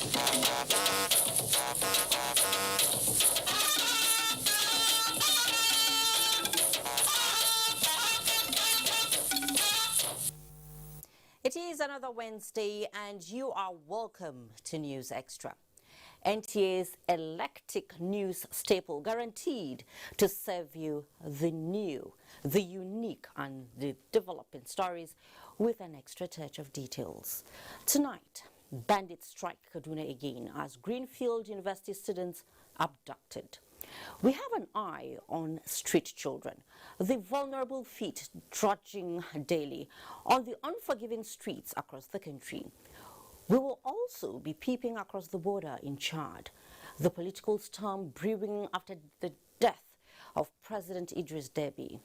It is another Wednesday and you are welcome to News Extra. NTA's eclectic news staple, guaranteed to serve you the new, the unique and the developing stories with an extra touch of details. Tonight, bandits strike Kaduna again as Greenfield University students abducted. We have an eye on street children, the vulnerable feet trudging daily on the unforgiving streets across the country. We will also be peeping across the border in Chad, the political storm brewing after the death of President Idris Deby.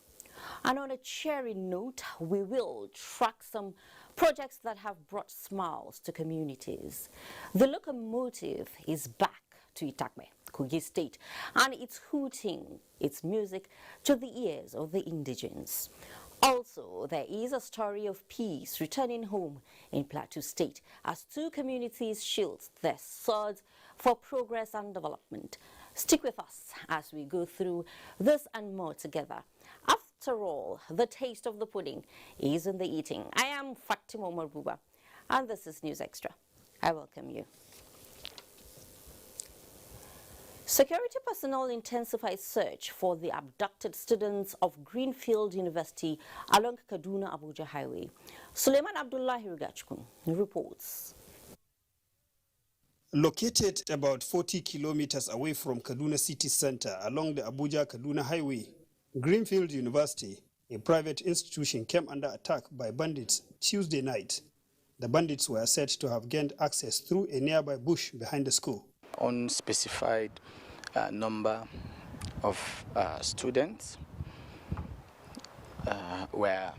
And on a cheery note, we will track some projects that have brought smiles to communities. The locomotive is back to Itakme, Kogi State, and it's hooting its music to the ears of the indigents. Also, there is a story of peace returning home in Plateau State as two communities shield their swords for progress and development. Stick with us as we go through this and more together. After all, the taste of the pudding is in the eating. I am Fatima Marbuba, and this is News Extra. I welcome you. Security personnel intensify search for the abducted students of Greenfield University along Kaduna-Abuja Highway. Suleiman Abdullahi Rigachkun reports. Located about 40 kilometers away from Kaduna city center along the Abuja-Kaduna Highway, Greenfield University, a private institution, came under attack by bandits Tuesday night. The bandits were said to have gained access through a nearby bush behind the school. Unspecified number of students were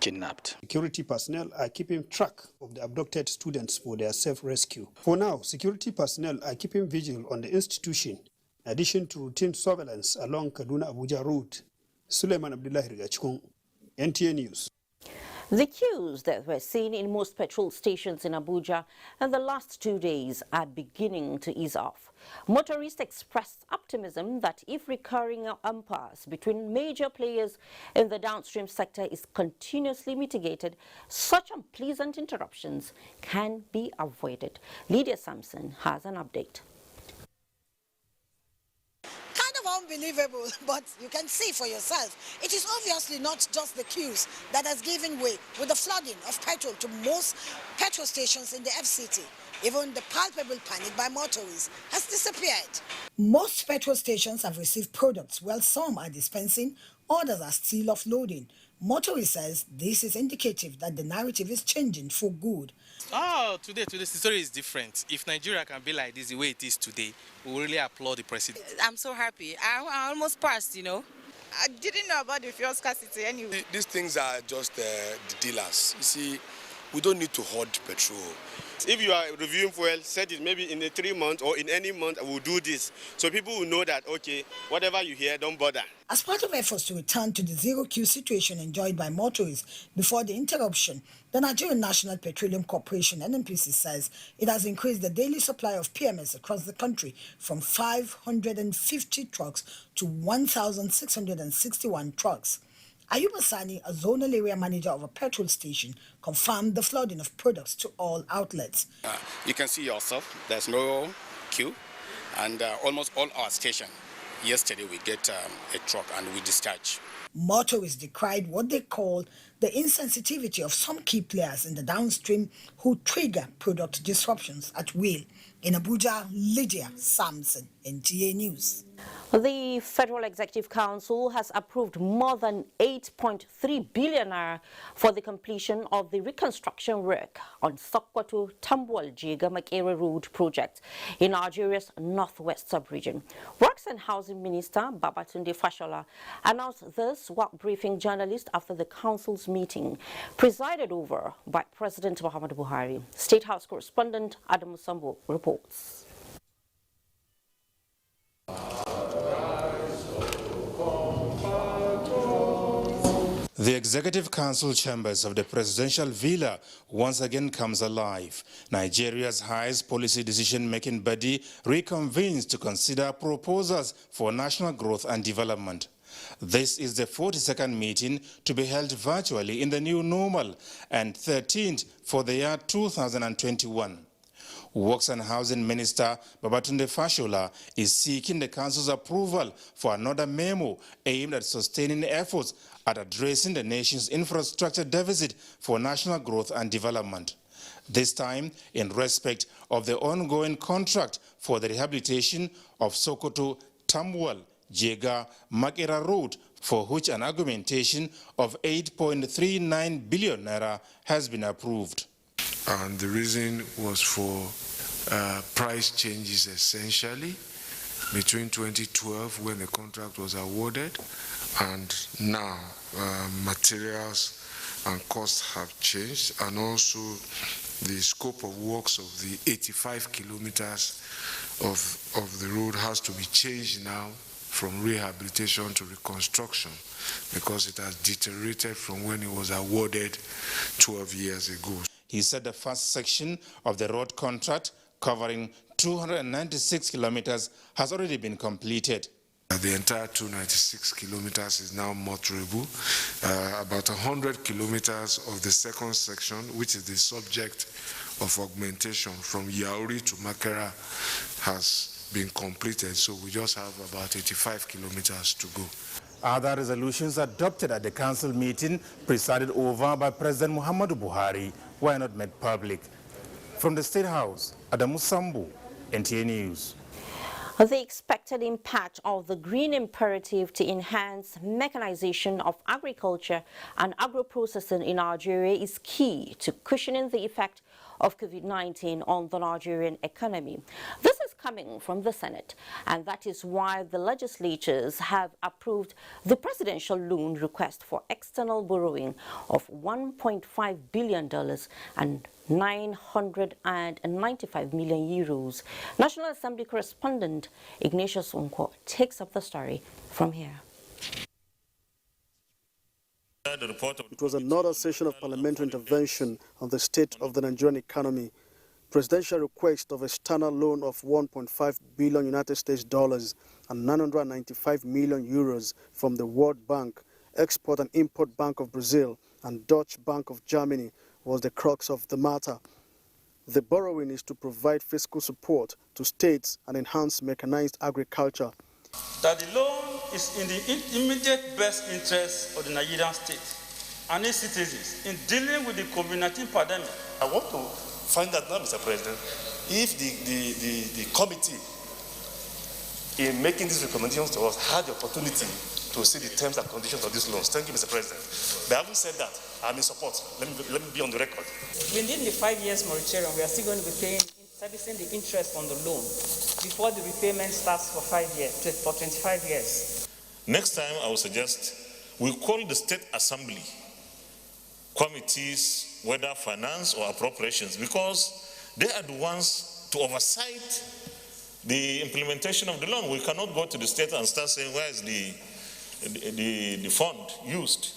kidnapped. Security personnel are keeping track of the abducted students for their safe rescue. For now, security personnel are keeping vigil on the institution, in addition to routine surveillance along Kaduna-Abuja Road. Suleiman Abdullahi Rigachkun, NTA News. The queues that were seen in most petrol stations in Abuja in the last 2 days are beginning to ease off. Motorists expressed optimism that if recurring impasse between major players in the downstream sector is continuously mitigated, such unpleasant interruptions can be avoided. Lydia Sampson has an update. Unbelievable, but you can see for yourself. It is obviously not just the queues that has given way with the flooding of petrol to most petrol stations in the FCT. Even the palpable panic by motorists has disappeared. Most petrol stations have received products, while some are dispensing, others are still offloading. Motorist says this is indicative that the narrative is changing for good. Today the story is different. If Nigeria can be like this the way it is today, we really applaud the president. I'm so happy. I almost passed, you know. I didn't know about the fuel scarcity anyway. These things are just the dealers. You see, we don't need to hoard petrol. If you are reviewing fuel, set it maybe in a 3 months or in any month, I will do this. So people will know that, okay, whatever you hear, don't bother. As part of efforts to return to the zero queue situation enjoyed by motorists before the interruption, the Nigerian National Petroleum Corporation, NNPC, says it has increased the daily supply of PMS across the country from 550 trucks to 1,661 trucks. Ayuba Sani, a zonal area manager of a petrol station, confirmed the flooding of products to all outlets. You can see yourself, there's no queue, and almost all our station. Yesterday we get a truck and we discharge. Motorists decried what they call the insensitivity of some key players in the downstream who trigger product disruptions at will. In Abuja, Lydia Sampson, NTA News. The Federal Executive Council has approved more than 8.3 billion naira for the completion of the reconstruction work on Sokoto-Tambuwal-Jega-Makere Road project in Nigeria's northwest sub-region. Works and Housing Minister Babatunde Fashola announced this while briefing journalists after the council's meeting, presided over by President Muhammadu Buhari. State House correspondent Adamu Sambo reports. The Executive Council chambers of the presidential villa once again comes alive. Nigeria's highest policy decision-making body reconvenes to consider proposals for national growth and development. This is the 42nd meeting to be held virtually in the new normal and 13th for the year 2021. Works and Housing Minister Babatunde Fashola is seeking the Council's approval for another memo aimed at sustaining efforts at addressing the nation's infrastructure deficit for national growth and development. This time in respect of the ongoing contract for the rehabilitation of Sokoto, Tambuwal, Jega, Makera Road, for which an augmentation of 8.39 billion naira has been approved. And the reason was for price changes essentially between 2012 when the contract was awarded and now materials and costs have changed, and also the scope of works of the 85 kilometers of the road has to be changed now from rehabilitation to reconstruction because it has deteriorated from when it was awarded 12 years ago. He said the first section of the road contract, covering 296 kilometers, has already been completed. The entire 296 kilometers is now motorable. About 100 kilometers of the second section, which is the subject of augmentation from Yauri to Makera, has been completed. So we just have about 85 kilometers to go. Other resolutions adopted at the council meeting presided over by President Muhammadu Buhari were not made public. From the State House, Adamu Sambu, NTA News. The expected impact of the green imperative to enhance mechanization of agriculture and agro-processing in Nigeria is key to cushioning the effect of COVID-19 on the Nigerian economy. This is coming from the Senate, and that is why the legislatures have approved the presidential loan request for external borrowing of $1.5 billion and 995 million euros. National Assembly correspondent Ignatius Unko takes up the story from here. It was another session of parliamentary intervention on the state of the Nigerian economy. Presidential request of external loan of 1.5 billion United States dollars and 995 million euros from the World Bank, Export and Import Bank of Brazil, and Dutch Bank of Germany was the crux of the matter. The borrowing is to provide fiscal support to states and enhance mechanized agriculture. That the loan is in the immediate best interest of the Nigerian state and its citizens in dealing with the COVID-19 pandemic. I want to find out now, Mr. President, if the committee in making these recommendations to us had the opportunity to see the terms and conditions of these loans. Thank you, Mr. President. But having said that, I'm in support. Let me be on the record. Within the 5 years moratorium, we are still going to be servicing the interest on the loan before the repayment starts for 5 years, for 25 years. Next time, I would suggest we call the State Assembly committees, whether finance or appropriations, because they are the ones to oversight the implementation of the loan. We cannot go to the state and start saying, where is the fund used?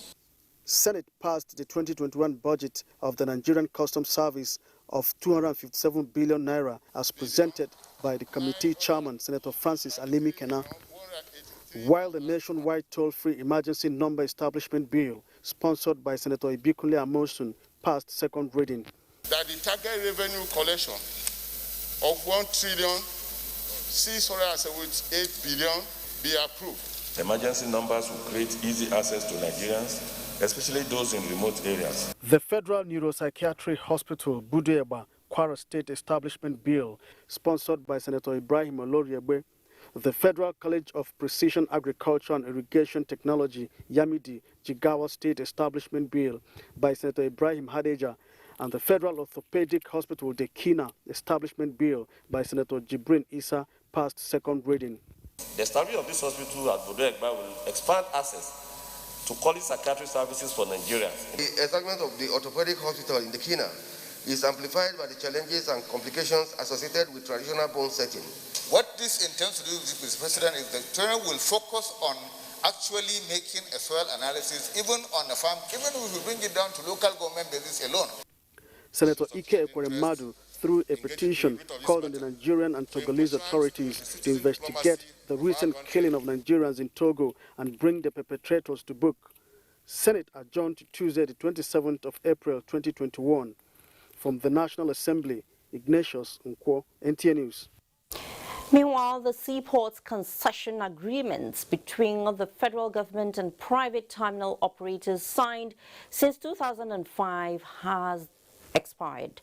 Senate passed the 2021 budget of the Nigerian Customs Service of 257 billion naira as presented by the committee chairman, Senator Francis Alimi Kena, while the nationwide toll-free emergency number establishment bill, sponsored by Senator Ibikunle Amosun, passed second reading. That the target revenue collection of 1,678 billion be approved. Emergency numbers will create easy access to Nigerians, especially those in remote areas. The Federal Neuropsychiatric Hospital, Budueba, Kwara State Establishment Bill, sponsored by Senator Ibrahim Oloriegbe, the Federal College of Precision Agriculture and Irrigation Technology, Yamidi, Jigawa State Establishment Bill by Senator Ibrahim Hadeja, and the Federal Orthopedic Hospital, Dekina Establishment Bill by Senator Jibrin Issa, passed second reading. The establishment of this hospital at Budueba will expand access to quality psychiatric services for Nigerians. The establishment of the orthopedic hospital in Dekina is amplified by the challenges and complications associated with traditional bone setting. What this intends to do, Mr. President, is the training will focus on actually making a soil analysis, even on a farm, even if we bring it down to local government basis alone. Senator Ike Ekweremadu, through a petition, called on the Nigerian and Togolese authorities to investigate the recent killing of Nigerians in Togo and bring the perpetrators to book. Senate adjourned to Tuesday, the 27th of April 2021. From the National Assembly, Ignatius Nkwo, NTA News. Meanwhile, the seaports concession agreements between the federal government and private terminal operators signed since 2005 has expired.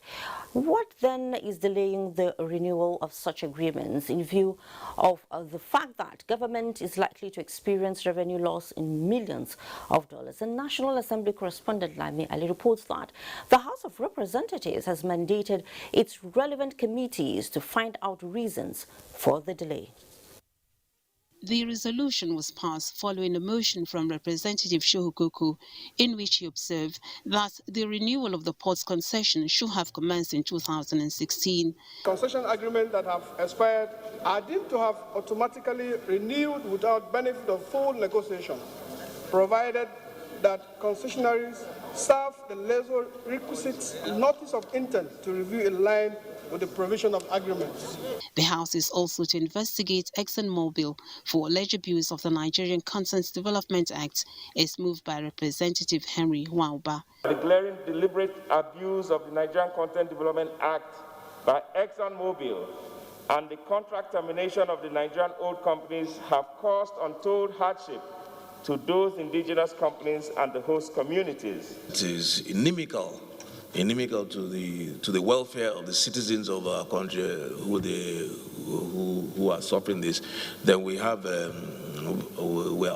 What then is delaying the renewal of such agreements in view of the fact that government is likely to experience revenue loss in millions of dollars? And National Assembly correspondent Lami Ali reports that the House of Representatives has mandated its relevant committees to find out reasons for the delay. The resolution was passed following a motion from Representative Shohukoku, in which he observed that the renewal of the port's concession should have commenced in 2016. Concession agreements that have expired are deemed to have automatically renewed without benefit of full negotiation, provided that concessionaries serve the lessor requisite notice of intent to review in line with the provision of agreements. The House is also to investigate ExxonMobil for alleged abuse of the Nigerian Content Development Act, as moved by Representative Henry Wauba. The glaring deliberate abuse of the Nigerian Content Development Act by ExxonMobil and the contract termination of the Nigerian oil companies have caused untold hardship to those indigenous companies and the host communities. It is inimical to the welfare of the citizens of our country who are suffering this. Then we're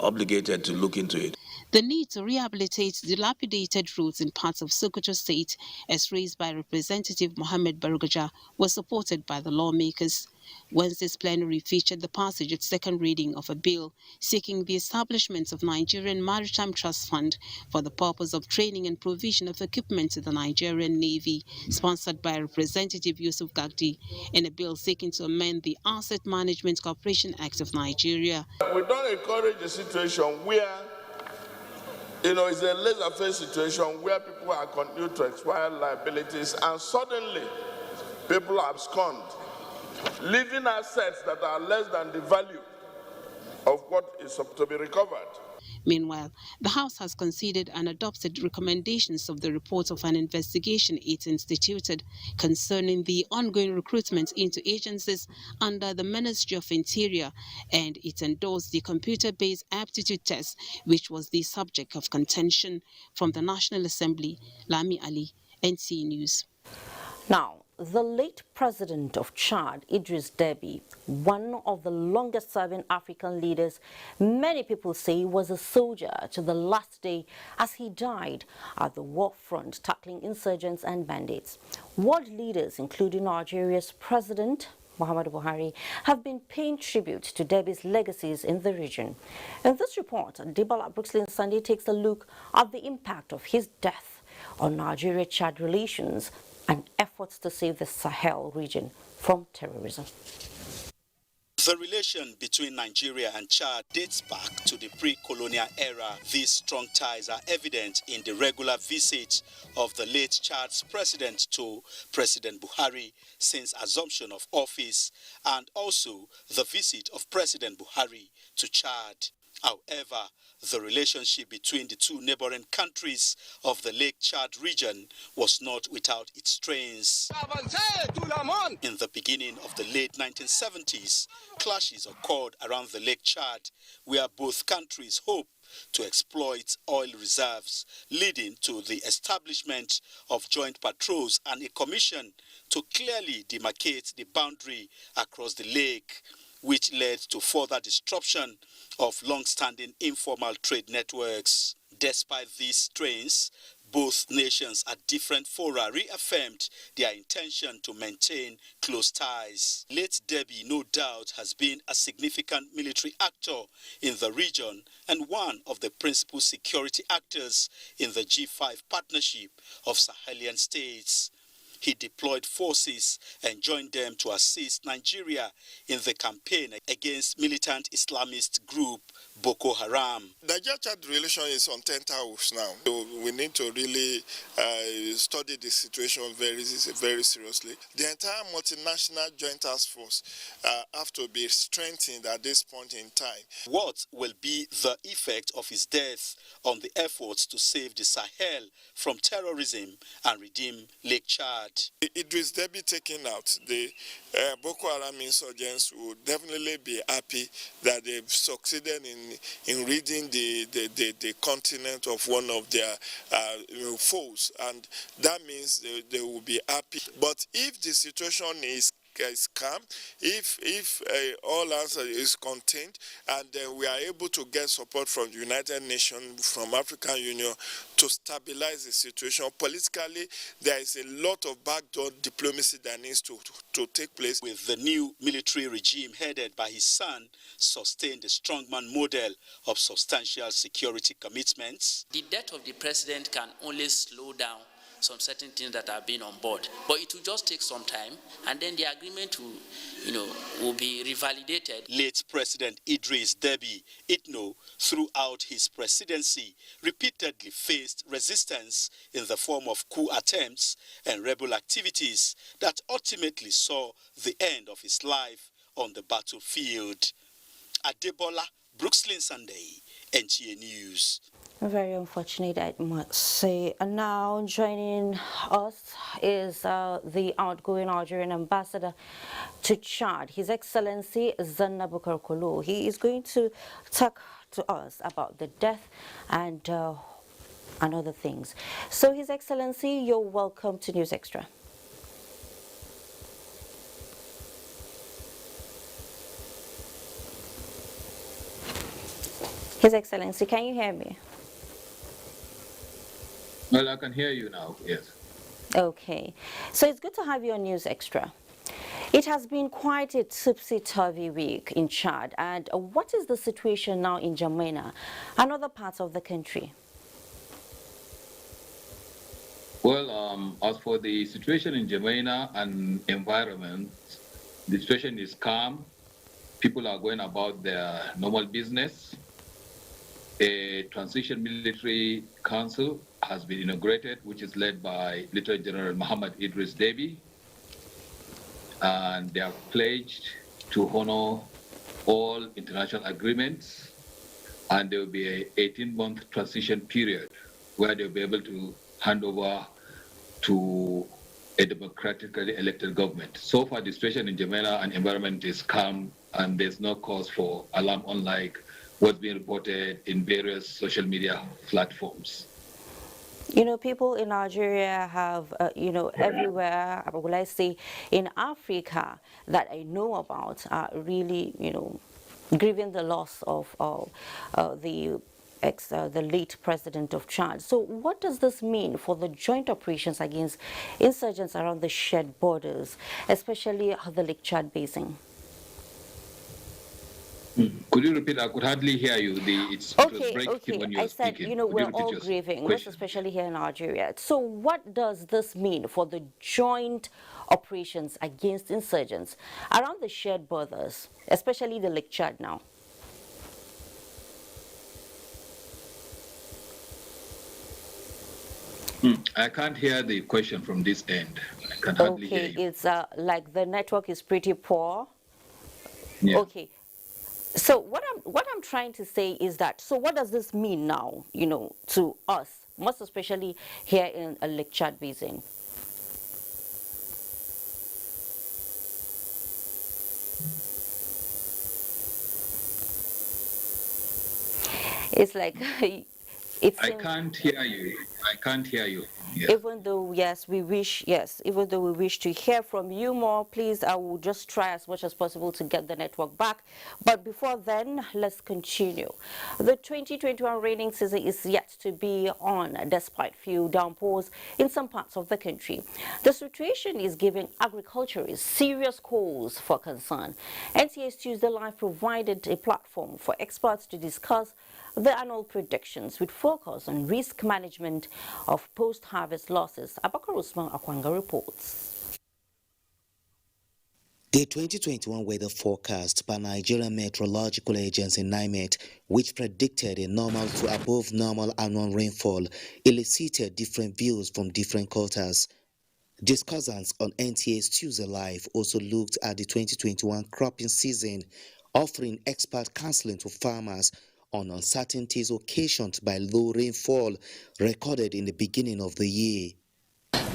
obligated to look into it. The need to rehabilitate dilapidated roads in parts of Sokoto State, as raised by Representative Mohammed Barugaja, was supported by the lawmakers. Wednesday's plenary featured the passage at second reading of a bill seeking the establishment of Nigerian Maritime Trust Fund for the purpose of training and provision of equipment to the Nigerian Navy, sponsored by Representative Yusuf Gagdi, and a bill seeking to amend the Asset Management Corporation Act of Nigeria. We don't encourage a situation where it's a laissez-faire situation where people are continuing to expire liabilities and suddenly people abscond, leaving assets that are less than the value of what is to be recovered. Meanwhile, the House has considered and adopted recommendations of the report of an investigation it instituted concerning the ongoing recruitment into agencies under the Ministry of Interior, and it endorsed the computer-based aptitude test, which was the subject of contention. From the National Assembly, Lami Ali, NTA News. Now, the late president of Chad, Idriss Deby, one of the longest-serving African leaders, many people say was a soldier to the last day as he died at the war front tackling insurgents and bandits. World leaders, including Nigeria's President Muhammadu Buhari, have been paying tribute to Deby's legacies in the region. In this report, Dibala Brooklyn Sunday takes a look at the impact of his death on Nigeria-Chad relations and efforts to save the Sahel region from terrorism. The relation between Nigeria and Chad dates back to the pre-colonial era. These strong ties are evident in the regular visit of the late Chad's president to President Buhari since assumption of office, and also the visit of President Buhari to Chad. However, the relationship between the two neighboring countries of the Lake Chad region was not without its strains. In the beginning of the late 1970s, clashes occurred around the Lake Chad, where both countries hoped to exploit oil reserves, leading to the establishment of joint patrols and a commission to clearly demarcate the boundary across the lake, which led to further disruption of long-standing informal trade networks. Despite these strains, both nations at different fora reaffirmed their intention to maintain close ties. Late Deby, no doubt, has been a significant military actor in the region and one of the principal security actors in the G5 partnership of Sahelian states. he deployed forces and joined them to assist Nigeria in the campaign against militant Islamist group Boko Haram. Nigeria-Chad relation is on 10 towers now. So we need to really study the situation very seriously. The entire multinational joint task force have to be strengthened at this point in time. What will be the effect of his death on the efforts to save the Sahel from terrorism and redeem Lake Chad? Idris Deby taken out, the Boko Haram insurgents would definitely be happy that they've succeeded in ridding the continent of one of their foes, and that means they will be happy. But if the situation is calm, if all answer is contained, and then we are able to get support from the United Nations, from African Union, to stabilize the situation politically, there is a lot of backdoor diplomacy that needs to take place. With the new military regime headed by his son, sustained a strongman model of substantial security commitments. The death of the president can only slow down some certain things that have been on board, but it will just take some time, and then the agreement will be revalidated. Late President Idris Deby Itno, throughout his presidency, repeatedly faced resistance in the form of coup attempts and rebel activities that ultimately saw the end of his life on the battlefield. Adebola Brookslyn Sunday, NTA News. Very unfortunate, I must say. And now joining us is the outgoing Nigerian ambassador to Chad, His Excellency Zanna Bukar Kolo. He is going to talk to us about the death and other things. So, His Excellency, you're welcome to News Extra. His Excellency, can you hear me? Well, I can hear you now, yes. Okay. So it's good to have you on News Extra. It has been quite a topsy-turvy week in Chad. And what is the situation now in Jamena and other parts of the country? Well, as for the situation in Jamena and environment, the situation is calm. People are going about their normal business. A transition military council has been inaugurated, which is led by Lieutenant General Muhammad Idris Deby, and they have pledged to honor all international agreements, and there will be an 18-month transition period where they'll be able to hand over to a democratically elected government. So far, the situation in Jamena and environment is calm, and there's no cause for alarm, unlike what's being reported in various social media platforms. You know, people in Nigeria have, everywhere, will I say, in Africa that I know about are really, grieving the loss of the late president of Chad. So what does this mean for the joint operations against insurgents around the shared borders, especially the Lake Chad Basin? Could you repeat? I could hardly hear you. Okay. When you were I said, speaking. we're all grieving, most especially here in Nigeria. So what does this mean for the joint operations against insurgents around the shared borders, especially the Lake Chad now? I can't hear the question from this end. I can hardly hear you. It's like the network is pretty poor. Yeah. Okay. So what I'm trying to say is that, so what does this mean now, to us, most especially here in a Lake Chad Basin? It's like I can't hear you. I can't hear you. Yeah. Even though we wish to hear from you more, please, I will just try as much as possible to get the network back. But before then, let's continue. The 2021 rainy season is yet to be on, despite few downpours in some parts of the country. The situation is giving agriculturists serious cause for concern. NTA's Tuesday Live provided a platform for experts to discuss the annual predictions with focus on risk management of post-harvest harvest losses. Abakar Usman Akwanga reports. The 2021 weather forecast by Nigerian Meteorological Agency NIMET, which predicted a normal to above normal annual rainfall, elicited different views from different quarters. Discussants on NTA's Tuesday Live also looked at the 2021 cropping season, offering expert counseling to farmers on uncertainties occasioned by low rainfall recorded in the beginning of the year.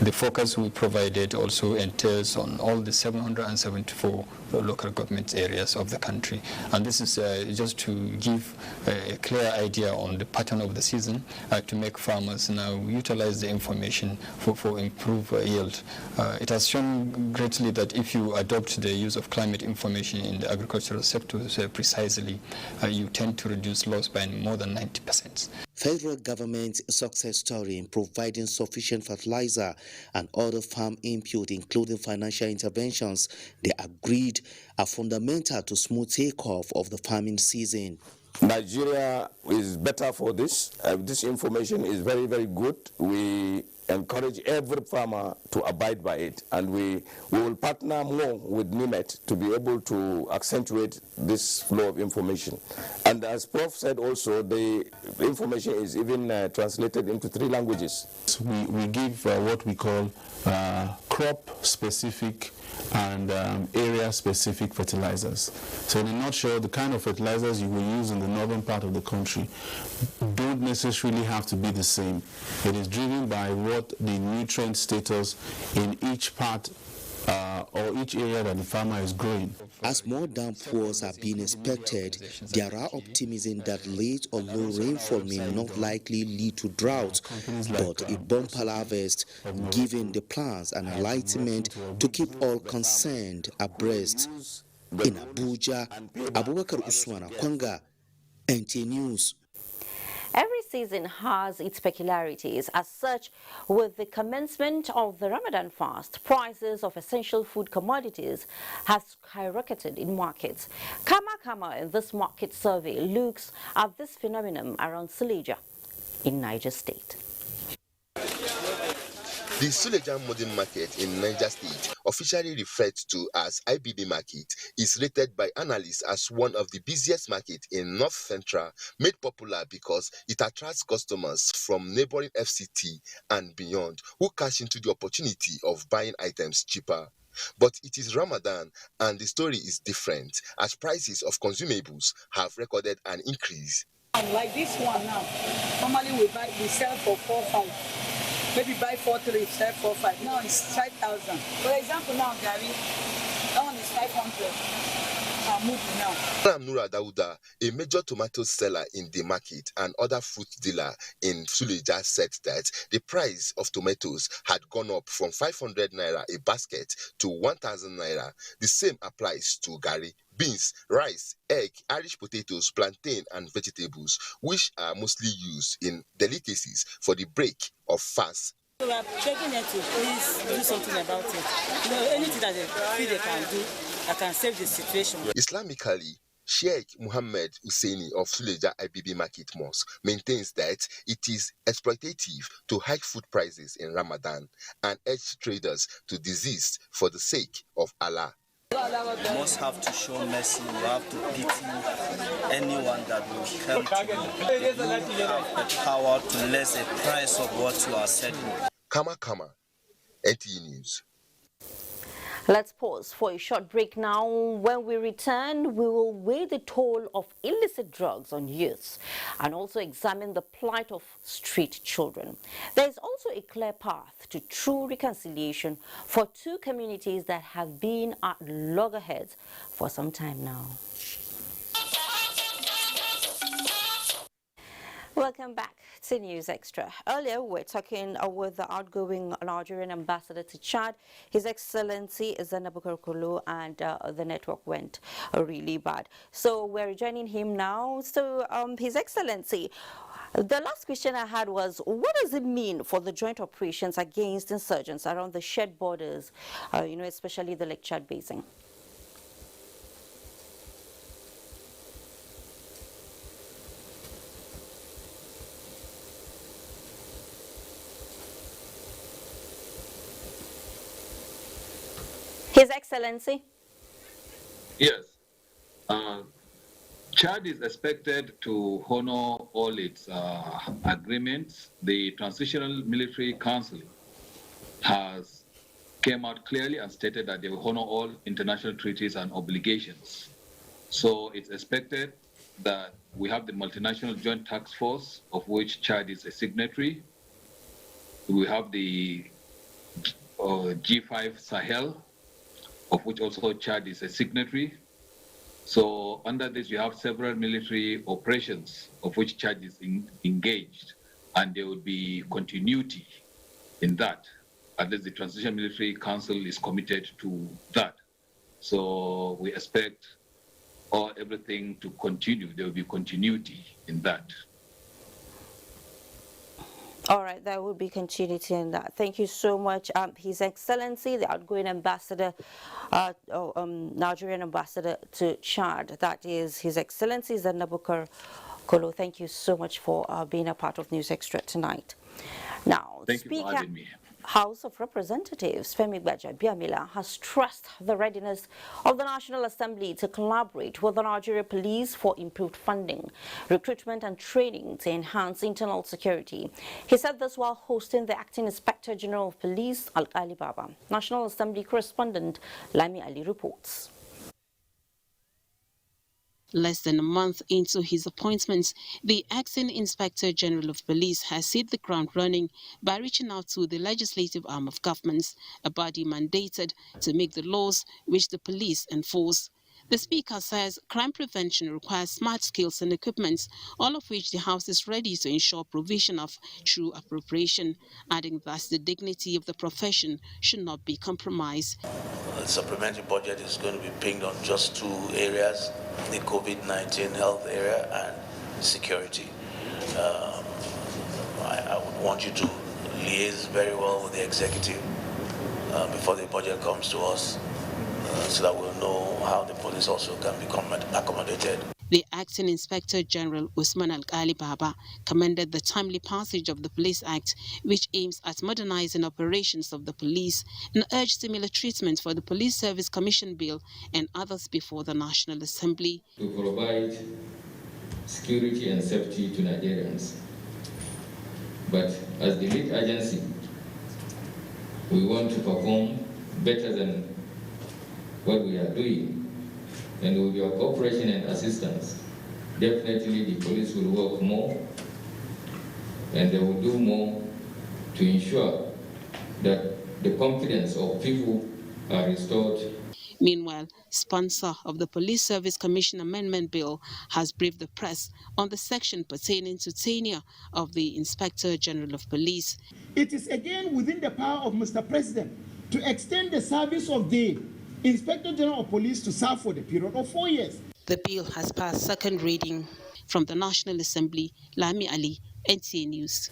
The forecast we provided also entails on all the 774 local government areas of the country. And this is just to give a clear idea on the pattern of the season to make farmers now utilize the information for improved yield. It has shown greatly that if you adopt the use of climate information in the agricultural sector precisely, you tend to reduce loss by more than 90%. Federal government's success story in providing sufficient fertilizer and other farm input, including financial interventions, they agreed are fundamental to smooth takeoff of the farming season. Nigeria is better for this. This information is very, very good. We encourage every farmer to abide by it, and we will partner more with NIMET to be able to accentuate this flow of information. And as Prof said also, the information is even translated into 3 languages. We give what we call crop-specific and area-specific fertilizers. So in a nutshell, the kind of fertilizers you will use in the northern part of the country don't necessarily have to be the same. It is driven by what the nutrient status in each part or each area that the farmer is growing. As more downpours are being expected, there are optimism that late or low rainfall may not likely lead to drought, but a bumper harvest, giving the plans an enlightenment to keep all concerned abreast. In Abuja, Abubakar Usman Akwanga, NTA News. Every season has its peculiarities. As such, with the commencement of the Ramadan fast, prices of essential food commodities have skyrocketed in markets. Kama in this market survey looks at this phenomenon around Suleja in Niger State. The Suleja Modern Market in Niger State, officially referred to as IBB Market, is rated by analysts as one of the busiest markets in North Central, made popular because it attracts customers from neighboring FCT and beyond who cash into the opportunity of buying items cheaper. But it is Ramadan and the story is different, as prices of consumables have recorded an increase. Like this one now, normally we sell for 4-5. Maybe buy 4-3, sell 4-5. Now it's 5,000. For example, now Gary, that one is 500. Nura Dauda, a major tomato seller in the market and other fruit dealer in Suleja, said that the price of tomatoes had gone up from 500 naira a basket to 1,000 naira. The same applies to Gary, beans, rice, egg, Irish potatoes, plantain, and vegetables, which are mostly used in delicacies for the break of fast. We are begging them to please do something about it. You know, anything that they can do that can save the situation. Islamically, Sheikh Muhammad Husseini of Suleja IBB Market Mosque maintains that it is exploitative to hike food prices in Ramadan and urge traders to desist for the sake of Allah. We must have to show mercy, we have to pity anyone that will come to you. You have the power to less the price of what you are selling. Kama, NTA News. Let's pause for a short break now. When we return, we will weigh the toll of illicit drugs on youths and also examine the plight of street children. There is also a clear path to true reconciliation for 2 communities that have been at loggerheads for some time now. Welcome back to News Extra. Earlier, we were talking with the outgoing Nigerian ambassador to Chad, His Excellency Zanabukar Kolo, and the network went really bad. So we're joining him now. So, His Excellency, the last question I had was, what does it mean for the joint operations against insurgents around the shared borders, especially the Lake Chad Basin? Excellency? Yes. Chad is expected to honor all its agreements. The Transitional Military Council has came out clearly and stated that they will honor all international treaties and obligations. So it's expected that we have the Multinational Joint Task Force, of which Chad is a signatory. We have the G5 Sahel, of which also Chad is a signatory. So under this, you have several military operations of which Chad is engaged, and there will be continuity in that. At least the Transition Military Council is committed to that. So we expect everything to continue. There will be continuity in that. All right, there will be continuity in that. Thank you so much, His Excellency, the outgoing ambassador, Nigerian ambassador to Chad. That is His Excellency Zanabukar Kolo. Thank you so much for being a part of News Extra tonight. Now, thank you for having me. House of Representatives Femi Gbajabiamila has stressed the readiness of the National Assembly to collaborate with the Nigeria Police for improved funding, recruitment and training to enhance internal security. He said this while hosting the Acting Inspector General of Police, Ali Baba. National Assembly correspondent Lami Ali reports. Less than a month into his appointment, the acting Inspector General of Police has hit the ground running by reaching out to the legislative arm of government, a body mandated to make the laws which the police enforce. The Speaker says crime prevention requires smart skills and equipment, all of which the House is ready to ensure provision of through appropriation, adding that the dignity of the profession should not be compromised. The supplementary budget is going to be pinged on just two areas, the COVID-19 health area and security. I would want you to liaise very well with the executive before the budget comes to us, so that we'll know how the police also can be accommodated. The Acting Inspector General Usman Ali Baba commended the timely passage of the Police Act, which aims at modernizing operations of the police, and urged similar treatment for the Police Service Commission Bill and others before the National Assembly. To provide security and safety to Nigerians. But as the lead agency, we want to perform better than what we are doing. And with your cooperation and assistance, definitely the police will work more and they will do more to ensure that the confidence of people are restored. Meanwhile, sponsor of the Police Service Commission Amendment Bill has briefed the press on the section pertaining to tenure of the Inspector General of Police. It is again within the power of Mr. President to extend the service of the Inspector General of Police to serve for the period of 4 years. The bill has passed second reading. From the National Assembly, Lami Ali, NTA News.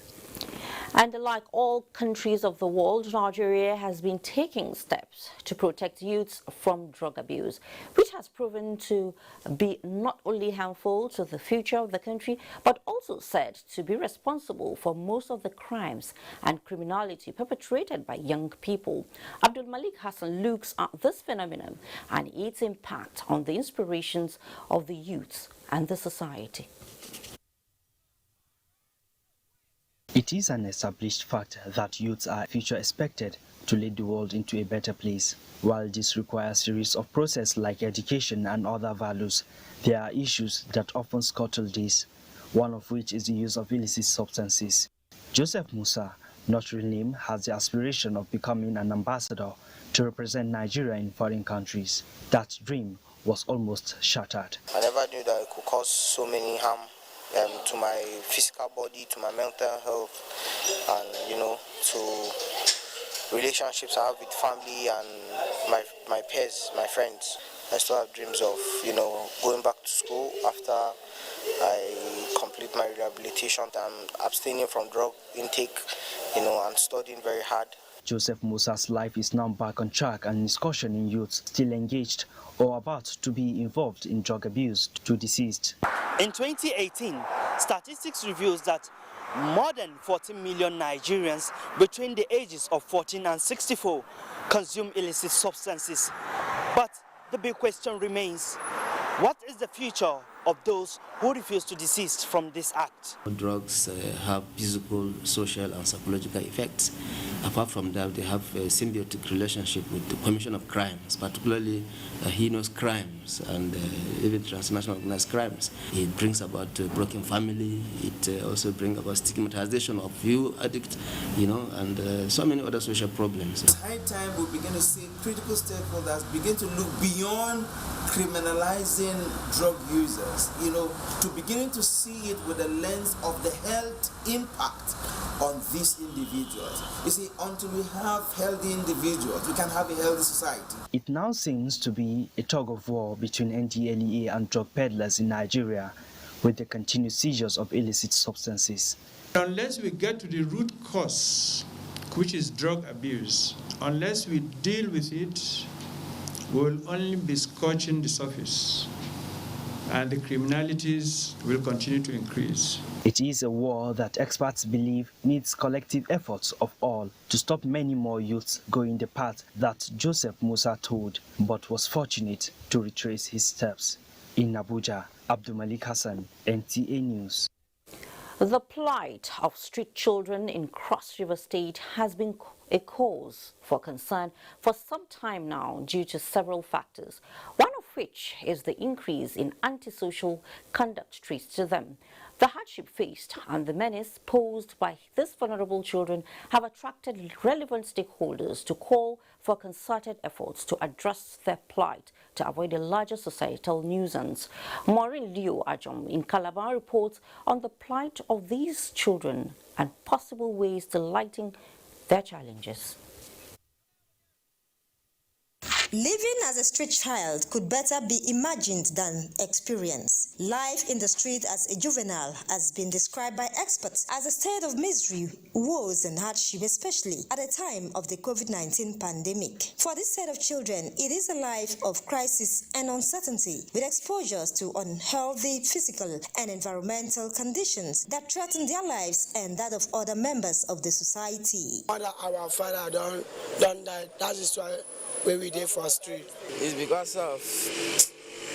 And like all countries of the world, Nigeria has been taking steps to protect youths from drug abuse, which has proven to be not only harmful to the future of the country, but also said to be responsible for most of the crimes and criminality perpetrated by young people. Abdul Malik Hassan looks at this phenomenon and its impact on the inspirations of the youths and the society. It is an established fact that youths are future expected to lead the world into a better place. While this requires a series of processes like education and other values, there are issues that often scuttle this, one of which is the use of illicit substances. Joseph Musa, not real name, has the aspiration of becoming an ambassador to represent Nigeria in foreign countries. That dream was almost shattered. I never knew that it could cause so many harm to my physical body, to my mental health, and to relationships I have with family and my peers, my friends. I still have dreams of going back to school after I complete my rehabilitation. I'm abstaining from drug intake, and studying very hard. Joseph Musa's life is now back on track and is cautioning youths still engaged or about to be involved in drug abuse to deceased. In 2018, statistics reveals that more than 14 million Nigerians between the ages of 14 and 64 consume illicit substances. But the big question remains, what is the future of those who refuse to desist from this act? Drugs have physical, social and psychological effects. Apart from that, they have a symbiotic relationship with the commission of crimes, particularly heinous crimes and even transnational organized crimes. It brings about a broken family. It also brings about stigmatization of you addicts, and so many other social problems. It's high time we begin to see critical stakeholders begin to look beyond criminalizing drug users, to beginning to see it with the lens of the health impact on these individuals. You see, until we have healthy individuals, we can have a healthy society. It now seems to be a tug of war between NTA and drug peddlers in Nigeria, with the continued seizures of illicit substances. Unless we get to the root cause, which is drug abuse, unless we deal with it, we will only be scorching the surface, and the criminalities will continue to increase. It is a war that experts believe needs collective efforts of all to stop many more youths going the path that Joseph Musa told, but was fortunate to retrace his steps. In Abuja, Abdulmalik Hassan, NTA News. The plight of street children in Cross River State has been a cause for concern for some time now due to several factors, one of which is the increase in antisocial conduct traced to them. The hardship faced and the menace posed by these vulnerable children have attracted relevant stakeholders to call for concerted efforts to address their plight to avoid a larger societal nuisance. Maureen Liu Ajom in Calabar reports on the plight of these children and possible ways to lighten their challenges. Living as a street child could better be imagined than experienced. Life in the street as a juvenile has been described by experts as a state of misery, woes and hardship, especially at the time of the COVID-19 pandemic. For this set of children, it is a life of crisis and uncertainty, with exposures to unhealthy physical and environmental conditions that threaten their lives and that of other members of the society. Our father don't die. That is why we did for street. It's because of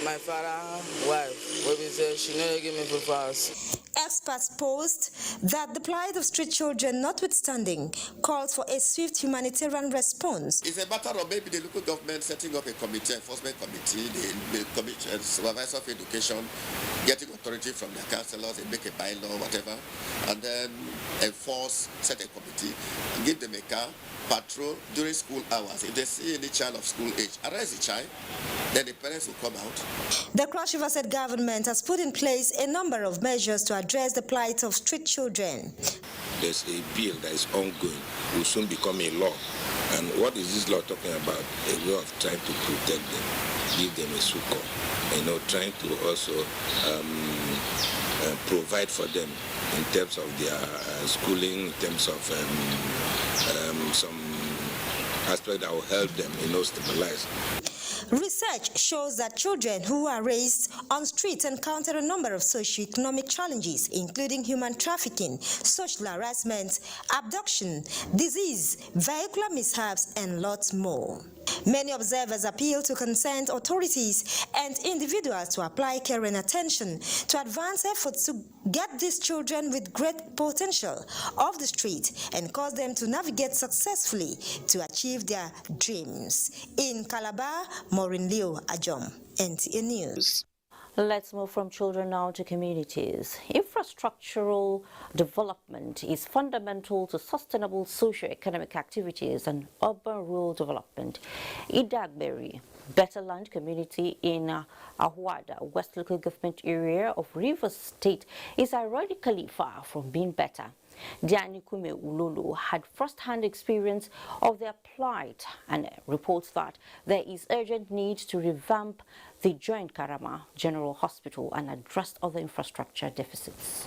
my father's wife. When we say she never give me food fast. Experts posed that the plight of street children, notwithstanding, calls for a swift humanitarian response. It's a matter of maybe the local government setting up a committee, enforcement committee, the supervisor of education, getting authority from their councillors, they make a bylaw, whatever, and then enforce, set a committee, and give them a car, patrol during school hours. If they see any child of school age, arrest the child, then the parents will come out. The Cross River State government has put in place a number of measures to address the plight of street children. There's a bill that is ongoing, will soon become a law. And what is this law talking about? A way of trying to protect them, give them a succor, trying to also provide for them in terms of their schooling, in terms of some aspect that will help them, stabilize. Research shows that children who are raised on streets encounter a number of socio-economic challenges, including human trafficking, social harassment, abduction, disease, vehicular mishaps, and lots more. Many observers appeal to concerned authorities and individuals to apply care and attention to advance efforts to get these children with great potential off the street and cause them to navigate successfully to achieve their dreams. In Calabar, Maureen Liu Ajom, NTA News. Let's move from children now to communities. Infrastructural development is fundamental to sustainable socio-economic activities and urban-rural development. Idagberi, Better Land community in Ahuada, West Local Government area of Rivers State, is ironically far from being better. Dianikume Ululu had first-hand experience of their plight and reports that there is urgent need to revamp the Joint Karama General Hospital and address other infrastructure deficits.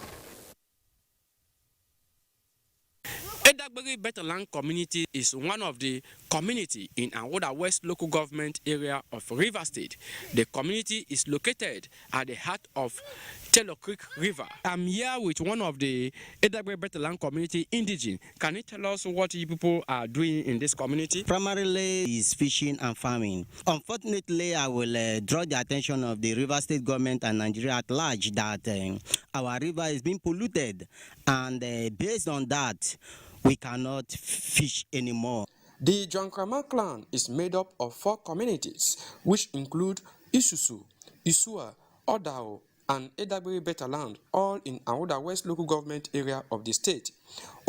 Edagberi Betterland community is one of the community in Awoda West local government area of River State. The community is located at the heart of Taylor Creek River. I'm here with one of the Edagberi Betterland community indigene. Can you tell us what you people are doing in this community? Primarily is fishing and farming. Unfortunately, I will draw the attention of the River State government and Nigeria at large that our river is being polluted, and based on that, we cannot fish anymore. The Jankrama clan is made up of 4 communities, which include Isusu, Isua, Odao, and Edagberi Betterland, all in Awoda West local government area of the state.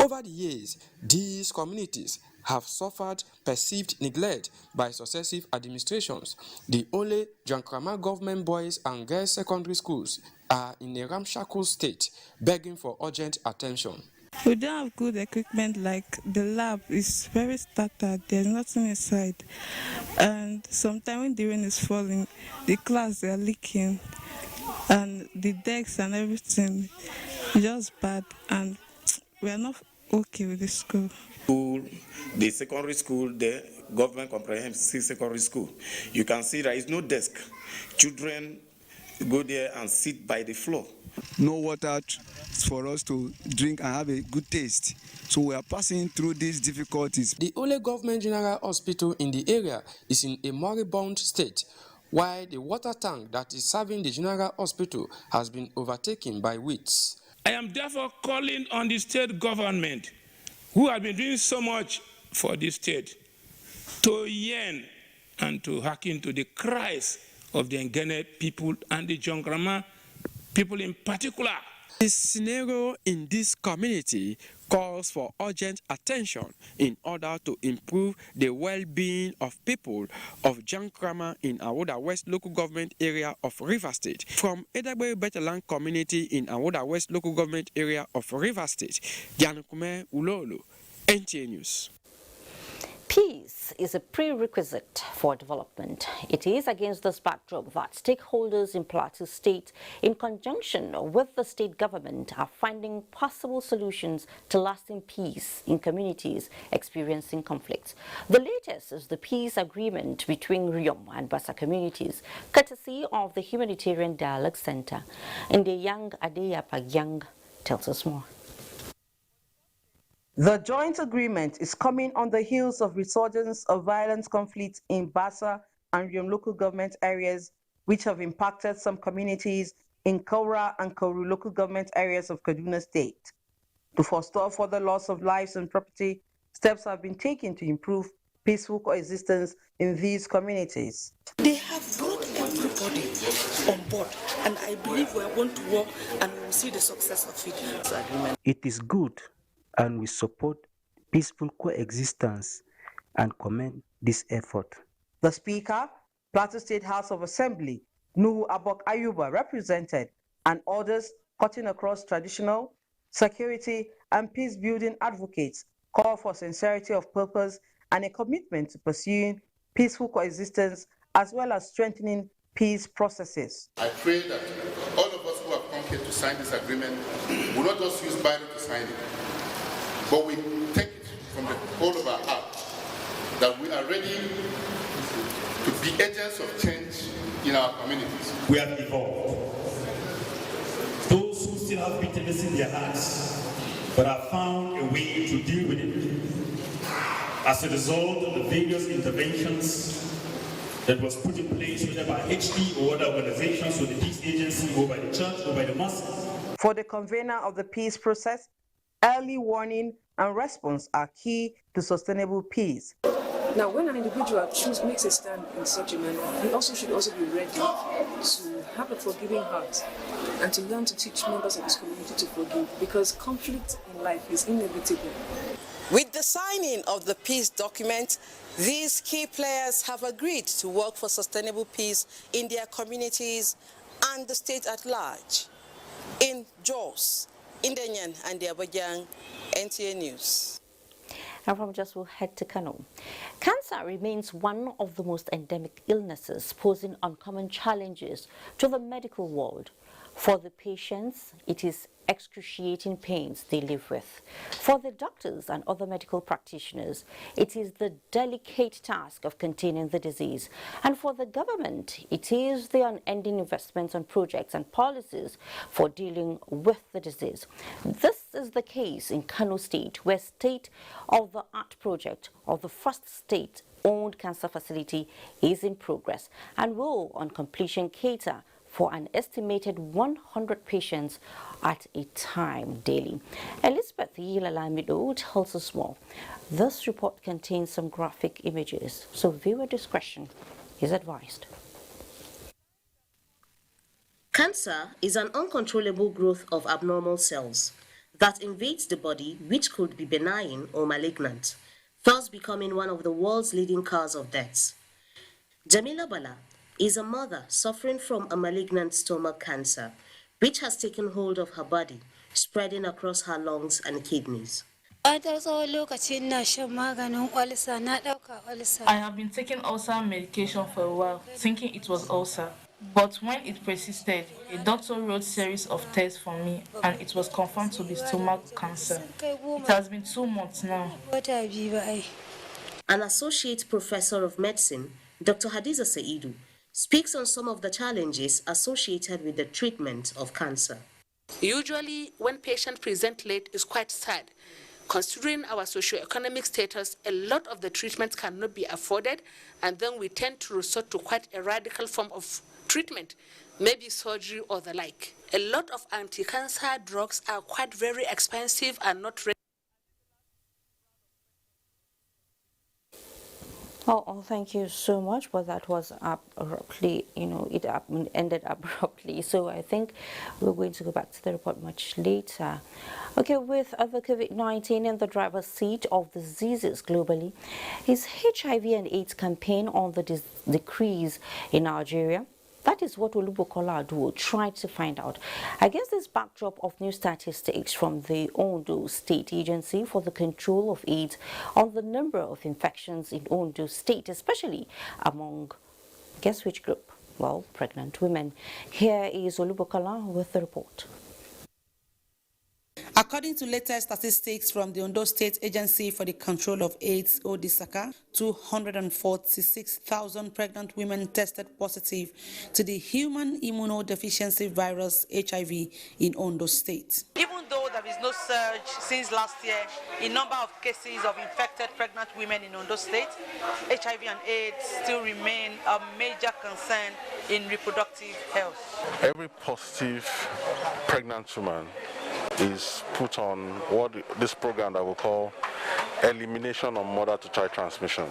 Over the years, these communities have suffered perceived neglect by successive administrations. The only Jankrama government boys and girls secondary schools are in a ramshackle state, begging for urgent attention. We don't have good equipment, like the lab is very scattered, there's nothing inside. And sometimes when the rain is falling, the class are leaking, and the decks and everything is just bad, and we are not okay with the school. The secondary school, the government comprehensive secondary school, you can see there is no desk. Children go there and sit by the floor. No water for us to drink and have a good taste. So we are passing through these difficulties. The only government general hospital in the area is in a moribund state, while the water tank that is serving the general hospital has been overtaken by weeds. I am therefore calling on the state government, who have been doing so much for the state, to yearn and to hearken to the cries of the Ngene people and the Jankrama people in particular. The scenario in this community calls for urgent attention in order to improve the well-being of people of Jankrama in Awoda West local government area of River State. From Edagberi Betterland community in Awoda West local government area of River State, Giankume Ulolo, NTA News. Peace is a prerequisite for development. It is against this backdrop that stakeholders in Plateau State, in conjunction with the state government, are finding possible solutions to lasting peace in communities experiencing conflict. The latest is the peace agreement between Riom and Bassa communities, courtesy of the Humanitarian Dialogue Center. And the young Adeya Pagyang tells us more. The joint agreement is coming on the heels of resurgence of violent conflicts in Bassa and Riom local government areas, which have impacted some communities in Kaura and Kauru local government areas of Kaduna State. To forestall further loss of lives and property, steps have been taken to improve peaceful coexistence in these communities. They have brought everybody on board, and I believe we are going to work and we will see the success of it. It is good, and we support peaceful coexistence and commend this effort. The Speaker, Plateau State House of Assembly, Nuhu Abok Ayuba, represented, and others cutting across traditional, security, and peace-building advocates call for sincerity of purpose and a commitment to pursuing peaceful coexistence as well as strengthening peace processes. I pray that all of us who have come here to sign this agreement will not just use Bible to sign it, but we take it from the whole of our heart that we are ready to be agents of change in our communities. We have evolved. Those who still have bitterness in their hearts, but have found a way to deal with it. As a result of the various interventions that was put in place, whether by HD or other organizations, or the peace agency, or by the church, or by the mosque. For the convener of the peace process, early warning and response are key to sustainable peace. Now, when an individual makes a stand in such a manner, he also should also be ready to have a forgiving heart and to learn to teach members of his community to forgive, because conflict in life is inevitable. With the signing of the peace document, these key players have agreed to work for sustainable peace in their communities and the state at large. In Jos, Indenyan and the Abuja, NTA News. And from Jos, we'll head to Kano. Cancer remains one of the most endemic illnesses, posing uncommon challenges to the medical world. For the patients, it is excruciating pains they live with. For the doctors and other medical practitioners, it is the delicate task of containing the disease. And for the government, it is the unending investments on projects and policies for dealing with the disease. This is the case in Kano State, where state-of-the-art project of the first state-owned cancer facility is in progress and will, on completion, cater for an estimated 100 patients at a time daily. Elizabeth Yilalamido tells us more. This report contains some graphic images, so viewer discretion is advised. Cancer is an uncontrollable growth of abnormal cells that invades the body, which could be benign or malignant, thus becoming one of the world's leading causes of deaths. Jamila Bala is a mother suffering from a malignant stomach cancer, which has taken hold of her body, spreading across her lungs and kidneys. I have been taking ulcer medication for a while, thinking it was ulcer. But when it persisted, a doctor wrote a series of tests for me, and it was confirmed to be stomach cancer. It has been 2 months now. An associate professor of medicine, Dr. Hadiza Saidu, speaks on some of the challenges associated with the treatment of cancer. Usually, when patients present late, it's quite sad. Considering our socioeconomic status, a lot of the treatments cannot be afforded, and then we tend to resort to quite a radical form of treatment, maybe surgery or the like. A lot of anti-cancer drugs are quite very expensive and not ready. Oh, thank you so much. But that was abruptly, it ended abruptly. So I think we're going to go back to the report much later. Okay, with the COVID-19 in the driver's seat of diseases globally, is HIV and AIDS campaign on the decrease in Nigeria? That is what Olubukola Aduo tried to find out. Against this backdrop of new statistics from the Ondo State Agency for the Control of AIDS on the number of infections in Ondo State, especially among, guess which group? Well, pregnant women. Here is Olubukola with the report. According to latest statistics from the Ondo State Agency for the Control of AIDS, ODSACA, 246,000 pregnant women tested positive to the human immunodeficiency virus HIV in Ondo State. Even though there is no surge since last year in number of cases of infected pregnant women in Ondo State, HIV and AIDS still remain a major concern in reproductive health. Every positive pregnant woman is put on this program that we call elimination of mother-to-child transmission.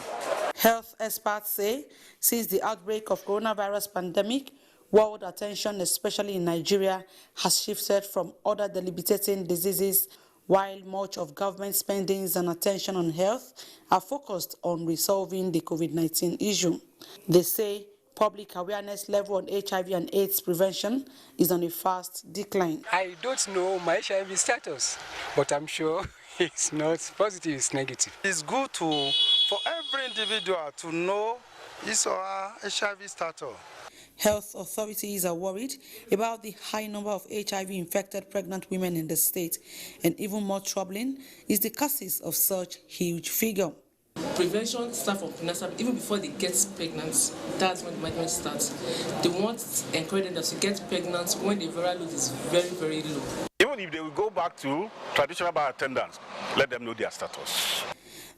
Health experts say since the outbreak of coronavirus pandemic, world attention, especially in Nigeria, has shifted from other debilitating diseases, while much of government spendings and attention on health are focused on resolving the COVID-19 issue. They say public awareness level on HIV and AIDS prevention is on a fast decline. I don't know my HIV status, but I'm sure it's not positive, it's negative. It's good for every individual to know his or her HIV status. Health authorities are worried about the high number of HIV-infected pregnant women in the state, and even more troubling is the causes of such huge figure. Prevention starts from pregnancy, even before they get pregnant. That's when the management starts. They want to encourage them to get pregnant when the viral load is very, very low. Even if they will go back to traditional birth attendants, let them know their status.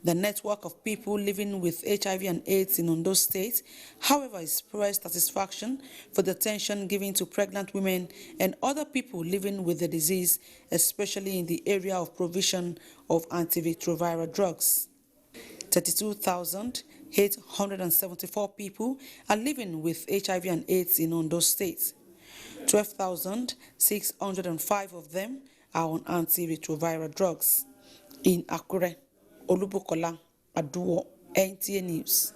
The network of people living with HIV and AIDS in Ondo State, however, expressed satisfaction for the attention given to pregnant women and other people living with the disease, especially in the area of provision of antiretroviral drugs. 32,874 people are living with HIV and AIDS in Ondo State. 12,605 of them are on antiretroviral drugs. In Akure, Olubukola Aduo, NTA News.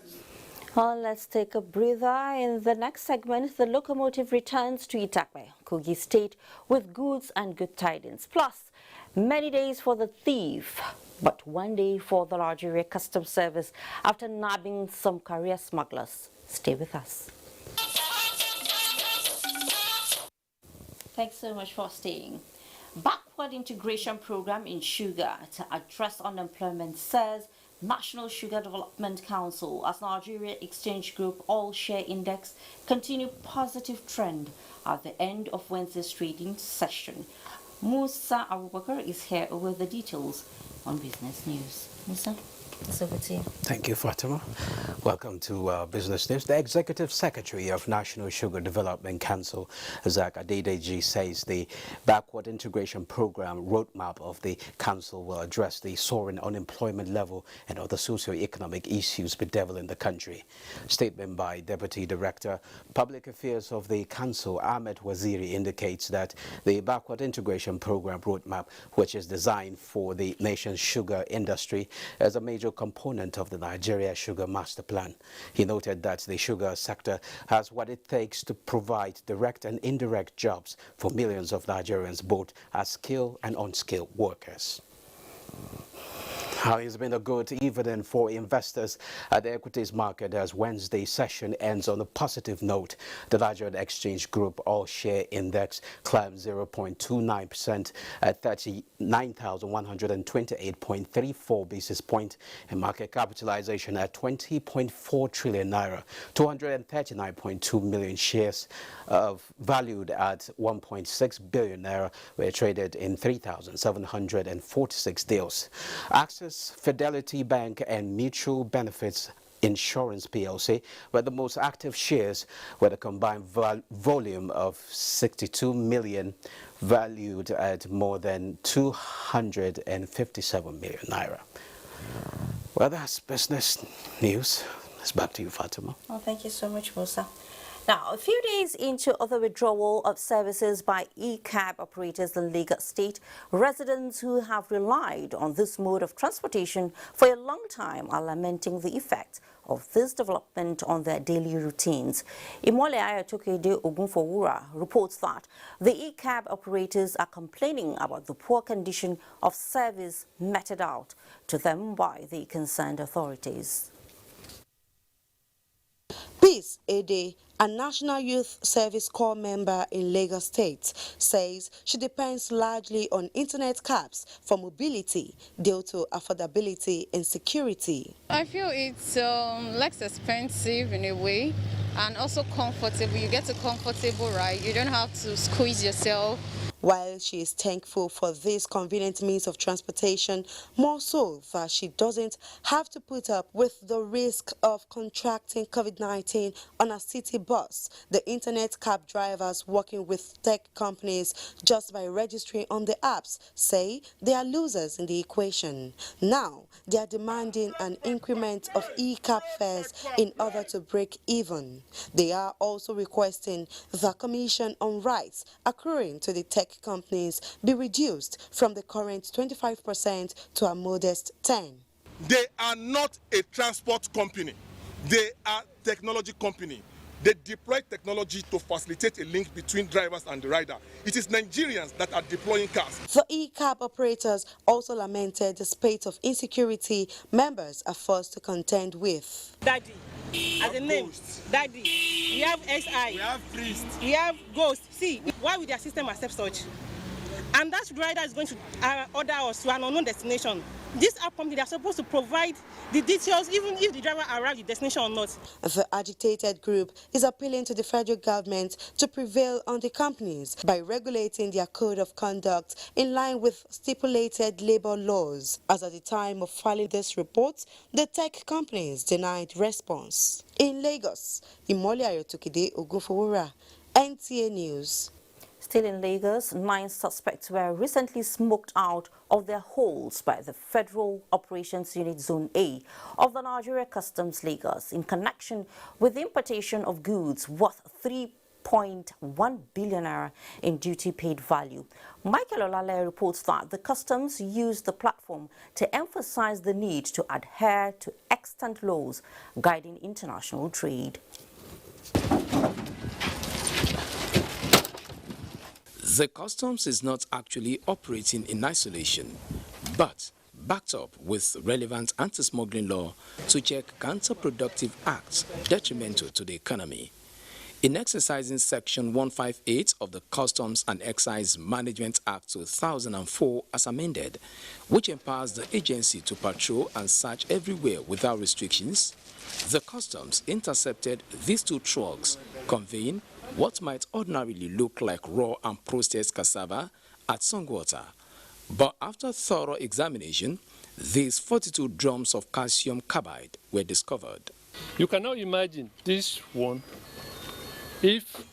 Well, let's take a breather. In the next segment, the locomotive returns to Itakpe, Kogi State, with goods and good tidings. Plus, many days for the thief, but 1 day for the Nigeria Customs Service after nabbing some career smugglers. Stay with us. Thanks so much for staying. Backward integration program in sugar to address unemployment, says National Sugar Development Council, as Nigeria Exchange Group All Share Index continue positive trend at the end of Wednesday's trading session. Musa Abubakar is here with the details on business news. Musa, it's over to you. Thank you, Fatima. Welcome to Business News. The Executive Secretary of National Sugar Development Council, Zach Adedeji, says the backward integration program roadmap of the council will address the soaring unemployment level and other socio-economic issues bedeviling the country. Statement by Deputy Director, Public Affairs of the Council, Ahmed Waziri, indicates that the backward integration program roadmap, which is designed for the nation's sugar industry, is a major component of the Nigeria Sugar Master Plan. He noted that the sugar sector has what it takes to provide direct and indirect jobs for millions of Nigerians, both as skilled and unskilled workers. It's been a good evening for investors at the equities market as Wednesday's session ends on a positive note. The Nigerian Exchange Group All Share Index climbed 0.29% at 39,128.34 basis points, and market capitalization at 20.4 trillion naira. 239.2 million shares valued at 1.6 billion naira were traded in 3,746 deals. Access, Fidelity Bank and Mutual Benefits Insurance PLC were the most active shares, with a combined volume of 62 million, valued at more than 257 million naira. Well, that's business news. It's back to you, Fatima. Oh, thank you so much, Musa. Now, a few days into the withdrawal of services by e-cab operators in Lagos State, residents who have relied on this mode of transportation for a long time are lamenting the effect of this development on their daily routines. Imole Ayatokede Ogunfowura reports that the e-cab operators are complaining about the poor condition of service meted out to them by the concerned authorities. Peace Ede, a National Youth Service Corps member in Lagos State, says she depends largely on internet cabs for mobility due to affordability and security. I feel it's less expensive in a way and also comfortable. You get a comfortable ride. You don't have to squeeze yourself. While she is thankful for this convenient means of transportation, more so that she doesn't have to put up with the risk of contracting COVID-19 on a city bus, the internet cab drivers working with tech companies just by registering on the apps say they are losers in the equation. Now, they are demanding an increment of e-cab fares in order to break even. They are also requesting the commission on rights accruing to the tech companies be reduced from the current 25% to a modest 10%. They are not a transport company. They are a technology company. They deploy technology to facilitate a link between drivers and the rider. It is Nigerians that are deploying cars. The e-cab operators also lamented the spate of insecurity members are forced to contend with. Daddy, as a name, Daddy, we have SI, we have Priest, we have Ghost. See, why would their system accept such? And that rider is going to order us to an unknown destination. This app company, they are supposed to provide the details even if the driver arrives at the destination or not. The agitated group is appealing to the federal government to prevail on the companies by regulating their code of conduct in line with stipulated labor laws. As at the time of filing this report, the tech companies denied response. In Lagos, Imole Ayotokede Ogunfowura, NTA News. Still in Lagos, 9 suspects were recently smoked out of their holes by the Federal Operations Unit Zone A of the Nigeria Customs Lagos in connection with the importation of goods worth 3.1 billion naira in duty-paid value. Michael Olale reports that the customs used the platform to emphasize the need to adhere to extant laws guiding international trade. The customs is not actually operating in isolation, but backed up with relevant anti-smuggling law to check counterproductive acts detrimental to the economy. In exercising Section 158 of the Customs and Excise Management Act 2004 as amended, which empowers the agency to patrol and search everywhere without restrictions, the Customs intercepted these 2 trucks conveying what might ordinarily look like raw and processed cassava at Songwater. But after thorough examination, these 42 drums of calcium carbide were discovered. You can now imagine this one, if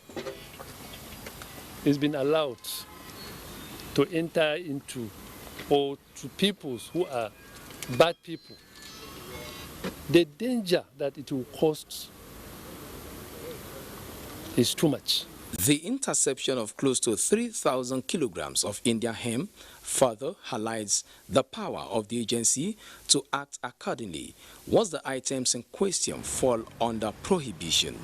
it's been allowed to enter into, or to people who are bad people, the danger that it will cause is too much. The interception of close to 3,000 kilograms of Indian hemp further highlights the power of the agency to act accordingly once the items in question fall under prohibition.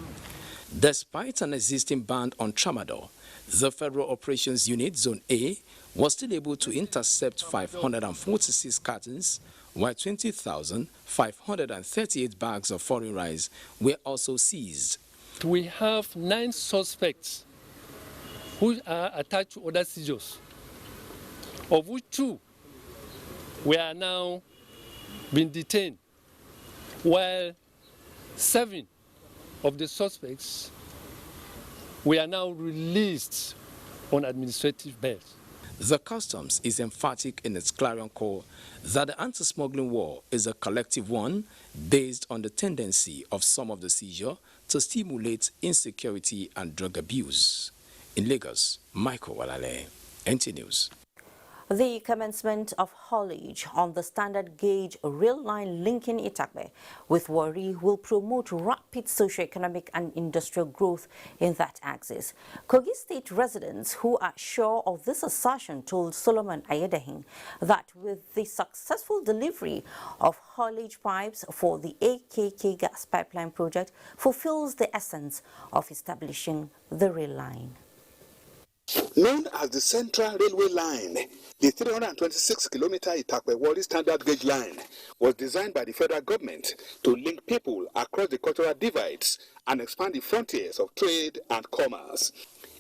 Despite an existing ban on tramadol, the Federal Operations Unit Zone A was still able to intercept 546 cartons, while 20,538 bags of foreign rice were also seized. We have 9 suspects who are attached to other seizures, of which 2 were now being detained, while 7 of the suspects were now released on administrative bail. The Customs is emphatic in its clarion call that the anti-smuggling war is a collective one based on the tendency of some of the seizure to stimulate insecurity and drug abuse. In Lagos, Michael Walale, NTA News. The commencement of haulage on the standard gauge rail line linking Itakbe with Warri will promote rapid socio-economic and industrial growth in that axis. Kogi State residents who are sure of this assertion told Solomon Ayedehin that with the successful delivery of haulage pipes for the AKK gas pipeline project fulfills the essence of establishing the rail line. Known as the Central Railway Line, the 326-kilometer Itakpe-Warri standard gauge line was designed by the federal government to link people across the cultural divides and expand the frontiers of trade and commerce.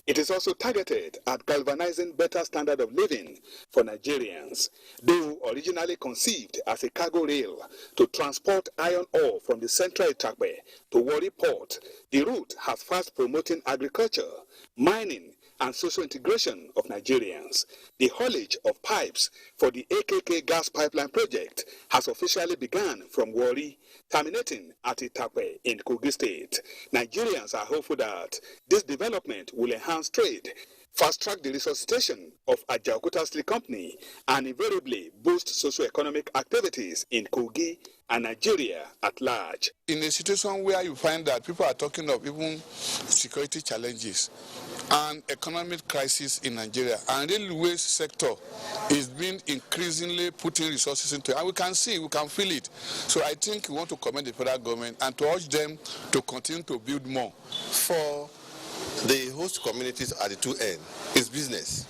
It is also targeted at galvanizing better standard of living for Nigerians. Though originally conceived as a cargo rail to transport iron ore from the central Itakpe to Warri Port, the route has fast promoting agriculture, mining, and social integration of Nigerians. The haulage of pipes for the AKK gas pipeline project has officially begun from Warri, terminating at Itakpe in Kogi State. Nigerians are hopeful that this development will enhance trade, fast-track the resuscitation of Ajaokuta Steel Company, and invariably boost socio-economic activities in Kogi and Nigeria at large. In a situation where you find that people are talking of even security challenges and economic crisis in Nigeria, and railway sector is being increasingly putting resources into it, and we can see, we can feel it. So I think we want to commend the federal government and to urge them to continue to build more. For the host communities at the two ends, it's business.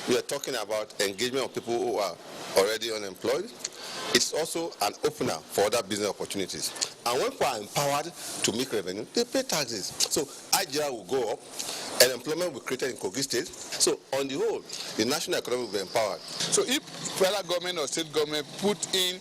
We are talking about engagement of people who are already unemployed. It's also an opener for other business opportunities. And when people are empowered to make revenue, they pay taxes. So IGR will go up, and employment will be created in Kogi State. So on the whole, the national economy will be empowered. So if federal government or state government put in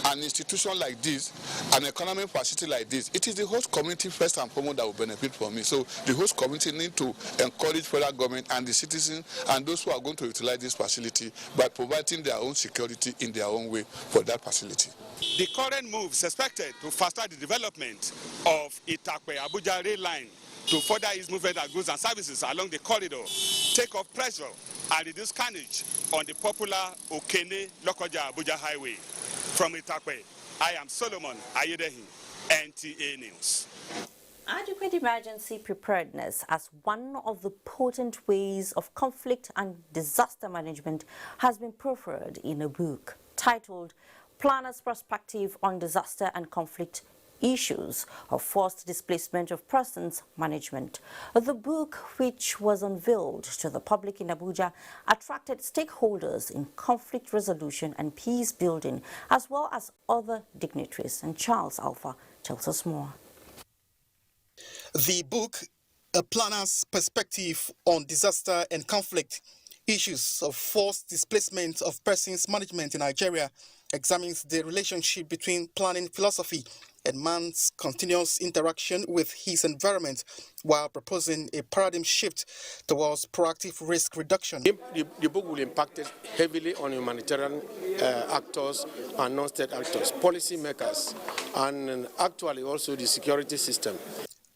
an institution like this, an economic facility like this, it is the host community first and foremost that will benefit from it. So the host community need to encourage federal government and the citizens and those who are going to utilize this facility by providing their own security in their own way for that facility. The current move is expected to foster the development of Itakpe Abuja rail line to further ease movement of goods and services along the corridor, take off pressure and reduce carnage on the popular Okene-Lokoja Abuja highway. From Itakpe, I am Solomon Ayedehin, NTA News. Adequate emergency preparedness as one of the potent ways of conflict and disaster management has been proffered in a book titled Planner's Perspective on Disaster and Conflict Issues of Forced Displacement of Persons Management. The book, which was unveiled to the public in Abuja, attracted stakeholders in conflict resolution and peace building, as well as other dignitaries. And Charles Alpha tells us more. The book A planner's perspective on disaster and conflict, issues of forced displacement of persons management in Nigeria, examines the relationship between planning philosophy and man's continuous interaction with his environment while proposing a paradigm shift towards proactive risk reduction. The book will impact heavily on humanitarian actors and non-state actors, policymakers, and actually also the security system.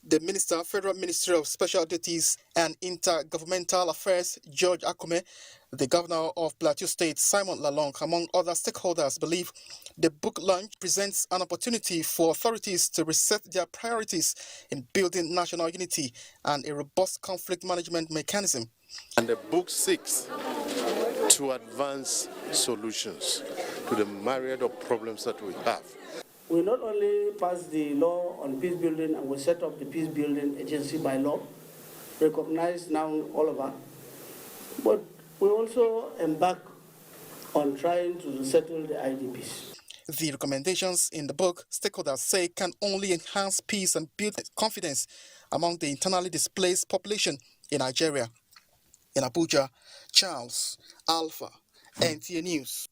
The Minister, Federal Ministry of Special Duties and Intergovernmental Affairs, George Akume, the Governor of Plateau State, Simon Lalong, among other stakeholders, believe the book launch presents an opportunity for authorities to reset their priorities in building national unity and a robust conflict management mechanism. And the book seeks to advance solutions to the myriad of problems that we have. We not only passed the law on peace building and we set up the peace building agency by law, recognized now all over, but we also embark on trying to settle the IDPs. The recommendations in the book, stakeholders say, can only enhance peace and build confidence among the internally displaced population in Nigeria. In Abuja, Charles Alpha, NTA News.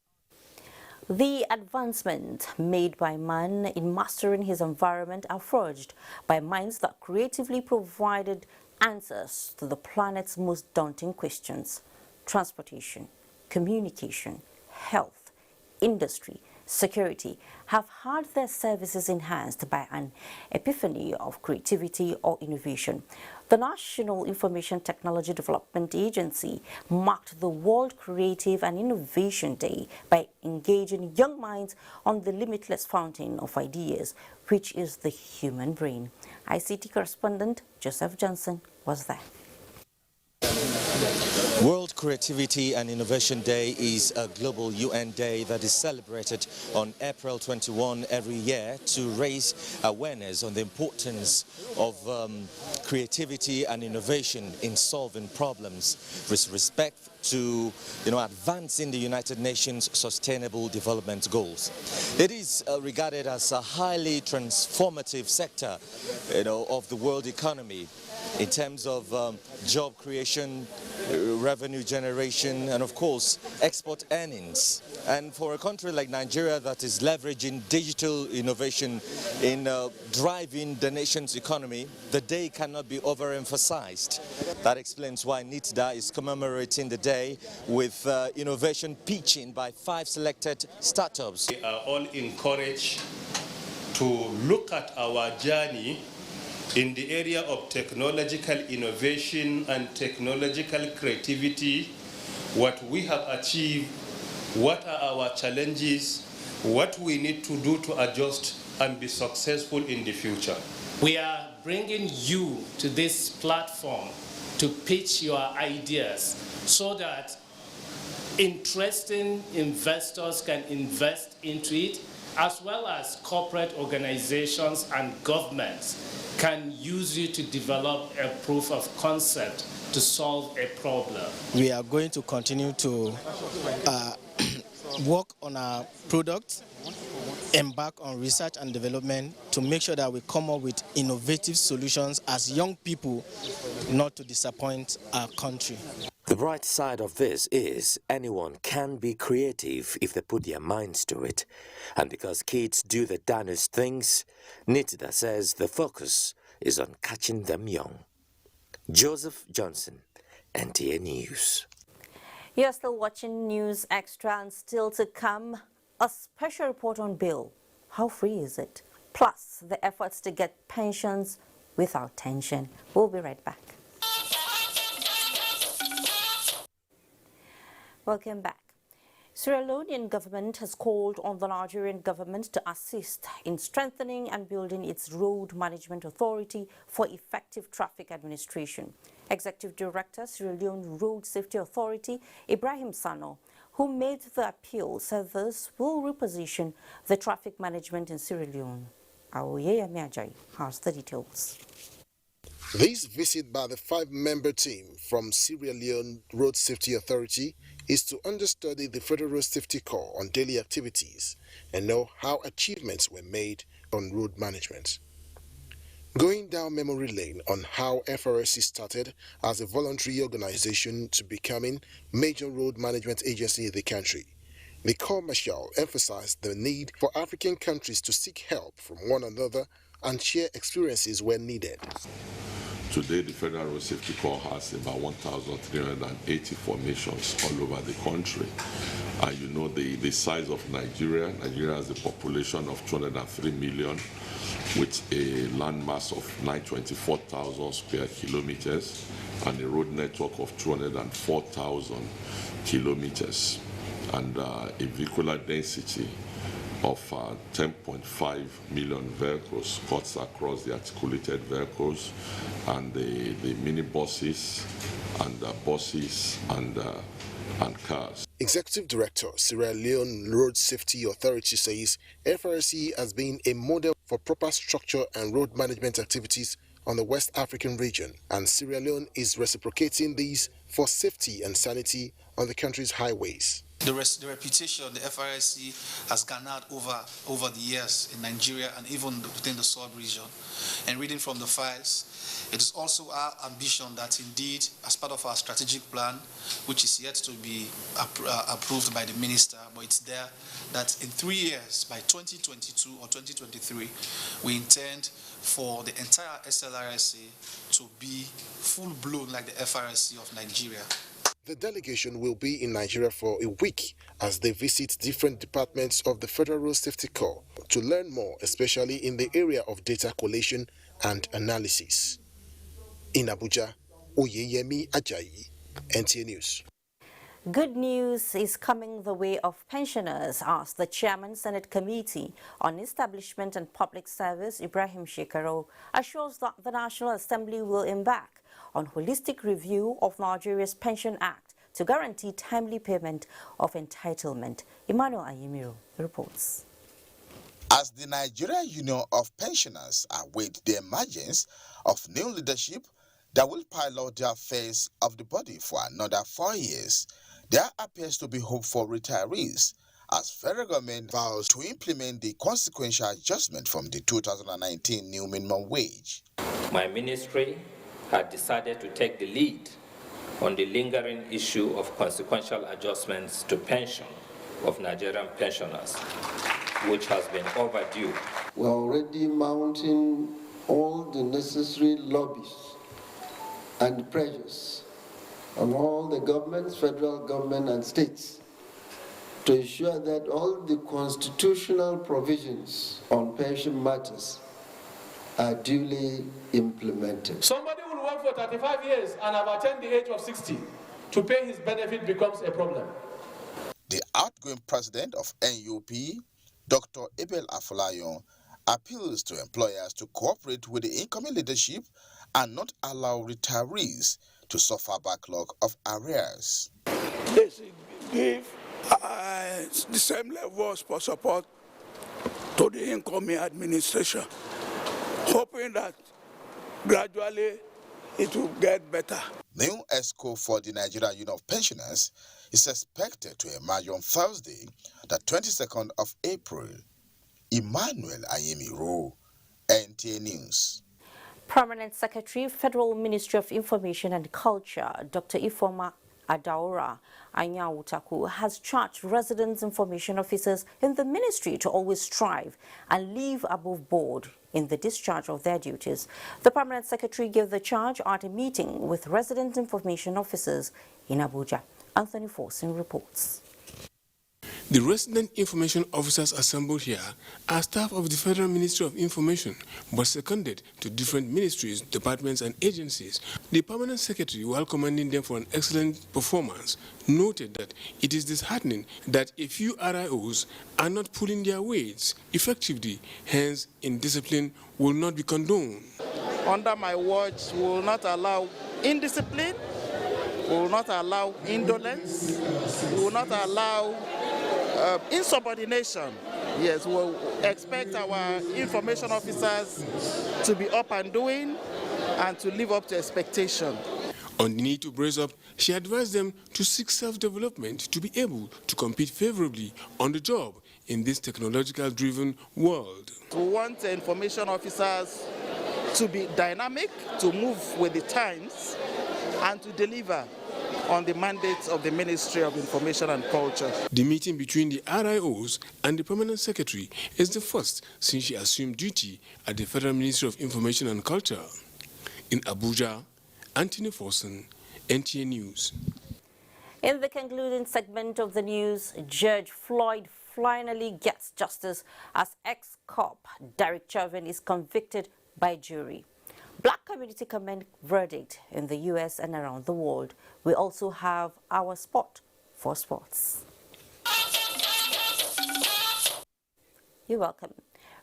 The advancement made by man in mastering his environment are forged by minds that creatively provided answers to the planet's most daunting questions: transportation, communication, health, industry, security have had their services enhanced by an epiphany of creativity or innovation. The National Information Technology Development Agency marked the World Creative and Innovation Day by engaging young minds on the limitless fountain of ideas, which is the human brain. ICT correspondent Joseph Johnson was there. World Creativity and Innovation Day is a global UN day that is celebrated on April 21 every year to raise awareness on the importance of creativity and innovation in solving problems with respect to advancing the United Nations Sustainable Development Goals. It is regarded as a highly transformative sector of the world economy in terms of job creation, revenue generation, and of course export earnings. And for a country like Nigeria that is leveraging digital innovation in driving the nation's economy, the day cannot be overemphasized. That explains why NITDA is commemorating the day with innovation pitching by 5 selected startups. We are all encouraged to look at our journey in the area of technological innovation and technological creativity, what we have achieved, what are our challenges, what we need to do to adjust and be successful in the future. We are bringing you to this platform to pitch your ideas so that interesting investors can invest into it, as well as corporate organizations and governments can use you to develop a proof of concept to solve a problem. We are going to continue to work on our products, embark on research and development to make sure that we come up with innovative solutions as young people, not to disappoint our country. The bright side of this is anyone can be creative if they put their minds to it. And because kids do the darnest things, NITDA says the focus is on catching them young. Joseph Johnson, NTA News. You're still watching News Extra, and still to come, a special report on bail. How free is it? Plus, the efforts to get pensions without tension. We'll be right back. Welcome back. Sierra Leonean government has called on the Nigerian government to assist in strengthening and building its road management authority for effective traffic administration. Executive Director, Sierra Leone Road Safety Authority, Ibrahim Sano, who made the appeal, said this will reposition the traffic management in Sierra Leone. Aoye Miajai has the details. This visit by the 5-member team from Sierra Leone Road Safety Authority is to understudy the Federal Road Safety Corps on daily activities and know how achievements were made on road management. Going down memory lane on how FRSC started as a voluntary organization to becoming major road management agency in the country. The Corps Marshal emphasized the need for African countries to seek help from one another and share experiences where needed. Today, the Federal Road Safety Corps has about 1,380 formations all over the country. And you know the size of Nigeria. Nigeria has a population of 203 million with a landmass of 924,000 square kilometers and a road network of 204,000 kilometers and a vehicular density of 10.5 million vehicles cuts across the articulated vehicles and the minibuses and buses and cars. Executive Director, Sierra Leone Road Safety Authority says FRSC has been a model for proper structure and road management activities on the West African region, and Sierra Leone is reciprocating these for safety and sanity on the country's highways. The reputation the FRSC has garnered over the years in Nigeria and even within the sub-region. And reading from the files, it is also our ambition that indeed, as part of our strategic plan, which is yet to be approved by the minister, but it's there, that in 3 years, by 2022 or 2023, we intend for the entire SLRSA to be full-blown like the FRSC of Nigeria. The delegation will be in Nigeria for a week as they visit different departments of the Federal Road Safety Corps to learn more, especially in the area of data collation and analysis. In Abuja, Oyeyemi Ajayi, NTA News. Good news is coming the way of pensioners, as the Chairman Senate Committee on Establishment and Public Service, Ibrahim Shekaro, assures that the National Assembly will embark on holistic review of Nigeria's Pension Act to guarantee timely payment of entitlement. Emmanuel Ayemiro reports. As the Nigerian Union of Pensioners await the emergence of new leadership that will pilot the affairs of the body for another 4 years, there appears to be hope for retirees as federal government vows to implement the consequential adjustment from the 2019 new minimum wage. My ministry had decided to take the lead on the lingering issue of consequential adjustments to pension of Nigerian pensioners, which has been overdue. We're already mounting all the necessary lobbies and pressures on all the governments, federal government and states, to ensure that all the constitutional provisions on pension matters are duly implemented. Somebody will work for 35 years and have attained the age of 60. To pay his benefit becomes a problem. The outgoing president of NUP, Dr. Abel Afolayan, appeals to employers to cooperate with the incoming leadership and not allow retirees to suffer backlog of arrears. They should give the same level of support to the incoming administration, hoping that gradually it will get better. New ESCO for the Nigerian Union of Pensioners is expected to emerge on Thursday, the 22nd of April. Emmanuel Ayemiro, NTA News. Permanent Secretary, Federal Ministry of Information and Culture, Dr. Ifoma Adaora Anyawutaku, has charged resident information officers in the ministry to always strive and live above board in the discharge of their duties. The Permanent Secretary gave the charge at a meeting with resident information officers in Abuja. Anthony Forson reports. The resident information officers assembled here are staff of the Federal Ministry of Information, but seconded to different ministries, departments, and agencies. The Permanent Secretary, while commending them for an excellent performance, noted that it is disheartening that a few RIOs are not pulling their weights effectively, hence indiscipline will not be condoned. Under my watch, we will not allow indiscipline, we will not allow indolence, we will not allow insubordination. Yes, we'll expect our information officers to be up and doing and to live up to expectation. On the need to brace up, she advised them to seek self-development to be able to compete favorably on the job in this technological-driven world. We want information officers to be dynamic, to move with the times, and to deliver on the mandates of the Ministry of Information and Culture. The meeting between the RIOs and the Permanent Secretary is the first since she assumed duty at the Federal Ministry of Information and Culture. In Abuja, Anthony Forson, NTA News. In the concluding segment of the news, Judge Floyd finally gets justice as ex-cop Derek Chauvin is convicted by jury. Black community comment verdict in the U.S. and around the world. We also have our spot for sports. You're welcome.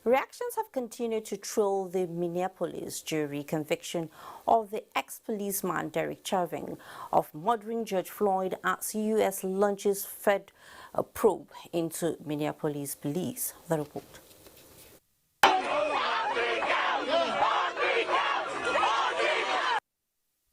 Reactions have continued to troll the Minneapolis jury conviction of the ex-policeman Derek Chauvin of murdering George Floyd as U.S. launches Fed probe into Minneapolis police. The report.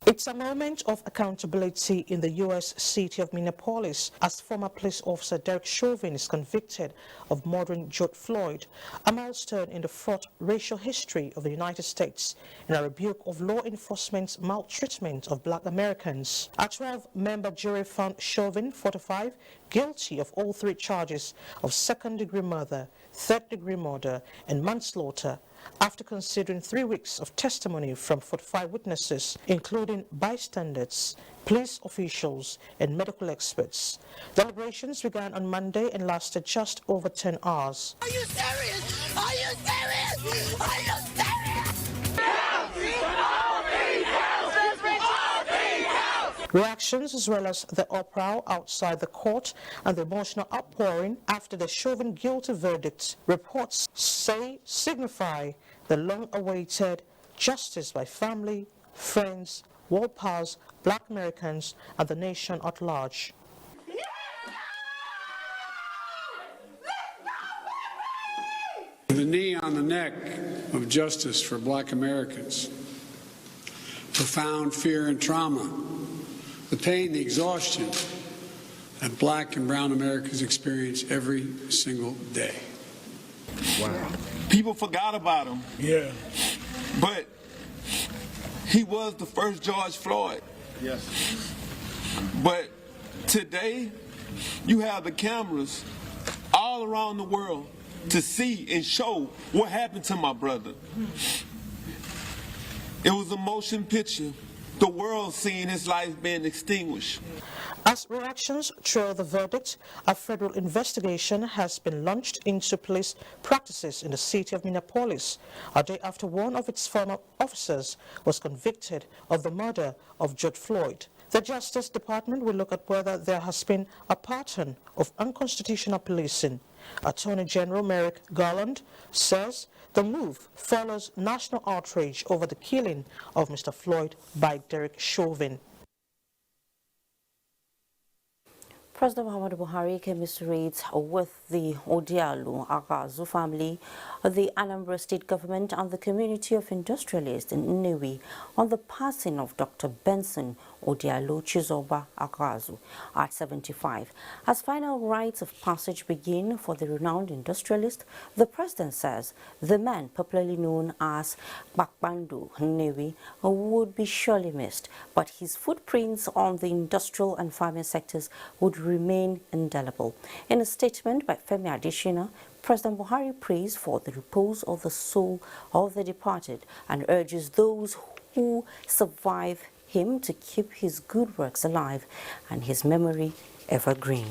It's a moment of accountability in the U.S. city of Minneapolis as former police officer Derek Chauvin is convicted of murdering George Floyd, a milestone in the fraught racial history of the United States and a rebuke of law enforcement's maltreatment of black Americans. A 12-member jury found Chauvin, 45, guilty of all three charges of second-degree murder, third-degree murder, and manslaughter, after considering 3 weeks of testimony from 45 witnesses, including bystanders, police officials, and medical experts. Deliberations began on Monday and lasted just over 10 hours. Are you serious? Are you serious? Are you serious? Reactions as well as the uproar outside the court and the emotional outpouring after the Chauvin guilty verdict, reports say signify the long-awaited justice by family, friends, world powers, black Americans, and the nation at large. The knee on the neck of justice for black Americans. Profound fear and trauma, the pain, the exhaustion that black and brown Americans experience every single day. Wow. People forgot about him. Yeah. But he was the first George Floyd. Yes. But today, you have the cameras all around the world to see and show what happened to my brother. It was a motion picture. The world seeing his life being extinguished. As reactions trail the verdict, a federal investigation has been launched into police practices in the city of Minneapolis, a day after one of its former officers was convicted of the murder of George Floyd. The Justice Department will look at whether there has been a pattern of unconstitutional policing. Attorney General Merrick Garland says the move follows national outrage over the killing of Mr. Floyd by Derek Chauvin. President Muhammadu Buhari commiserates with the Odialu Agazu family, the Anambra State government, and the community of industrialists in Nnewi on the passing of Dr. Benson Odialu Chizoba Agazu at 75. As final rites of passage begin for the renowned industrialist, the president says the man popularly known as Bakbandu Nnewi would be surely missed, but his footprints on the industrial and farming sectors would remain indelible. In a statement by Femi Adesina, President Buhari prays for the repose of the soul of the departed and urges those who survive him to keep his good works alive and his memory evergreen.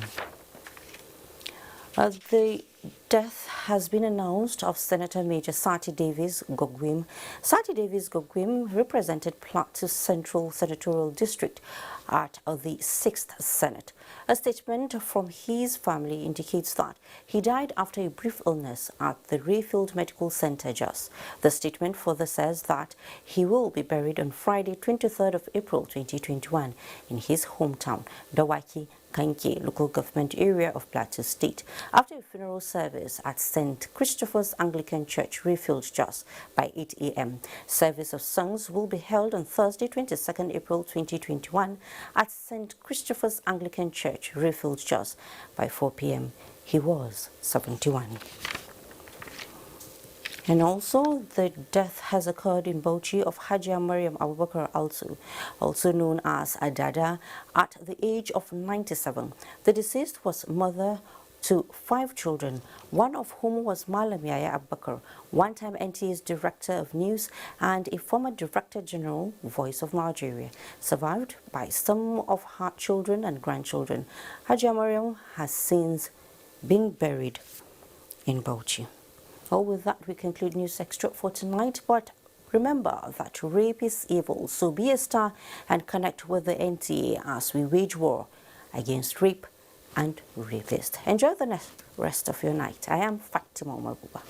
The death has been announced of Senator Major Sati Davis Gogwim. Sati Davis Gogwim represented Plateau Central Senatorial District at the 6th Senate. A statement from his family indicates that he died after a brief illness at the Rayfield Medical Center, Jos. The statement further says that he will be buried on Friday, 23rd of April 2021 in his hometown, Dawaki, Kanke local government area of Plateau State, after a funeral service at St. Christopher's Anglican Church, Rayfield, Jos, by 8 a.m. Service of songs will be held on Thursday, 22nd April 2021 at St. Christopher's Anglican Church, Rayfield, Jos, by 4 p.m. He was 71. And also, the death has occurred in Bauchi of Hajia Mariam Abubakar also known as Adada, at the age of 97. The deceased was mother to 5 children, one of whom was Malam Yaya Abubakar, one-time NTA's Director of News and a former Director General, Voice of Nigeria, survived by some of her children and grandchildren. Hajia Mariam has since been buried in Bauchi. Well, with that, we conclude News Extra for tonight. But remember that rape is evil, so be a star and connect with the NTA as we wage war against rape and rapists. Enjoy the rest of your night. I am Fatima Mabuba.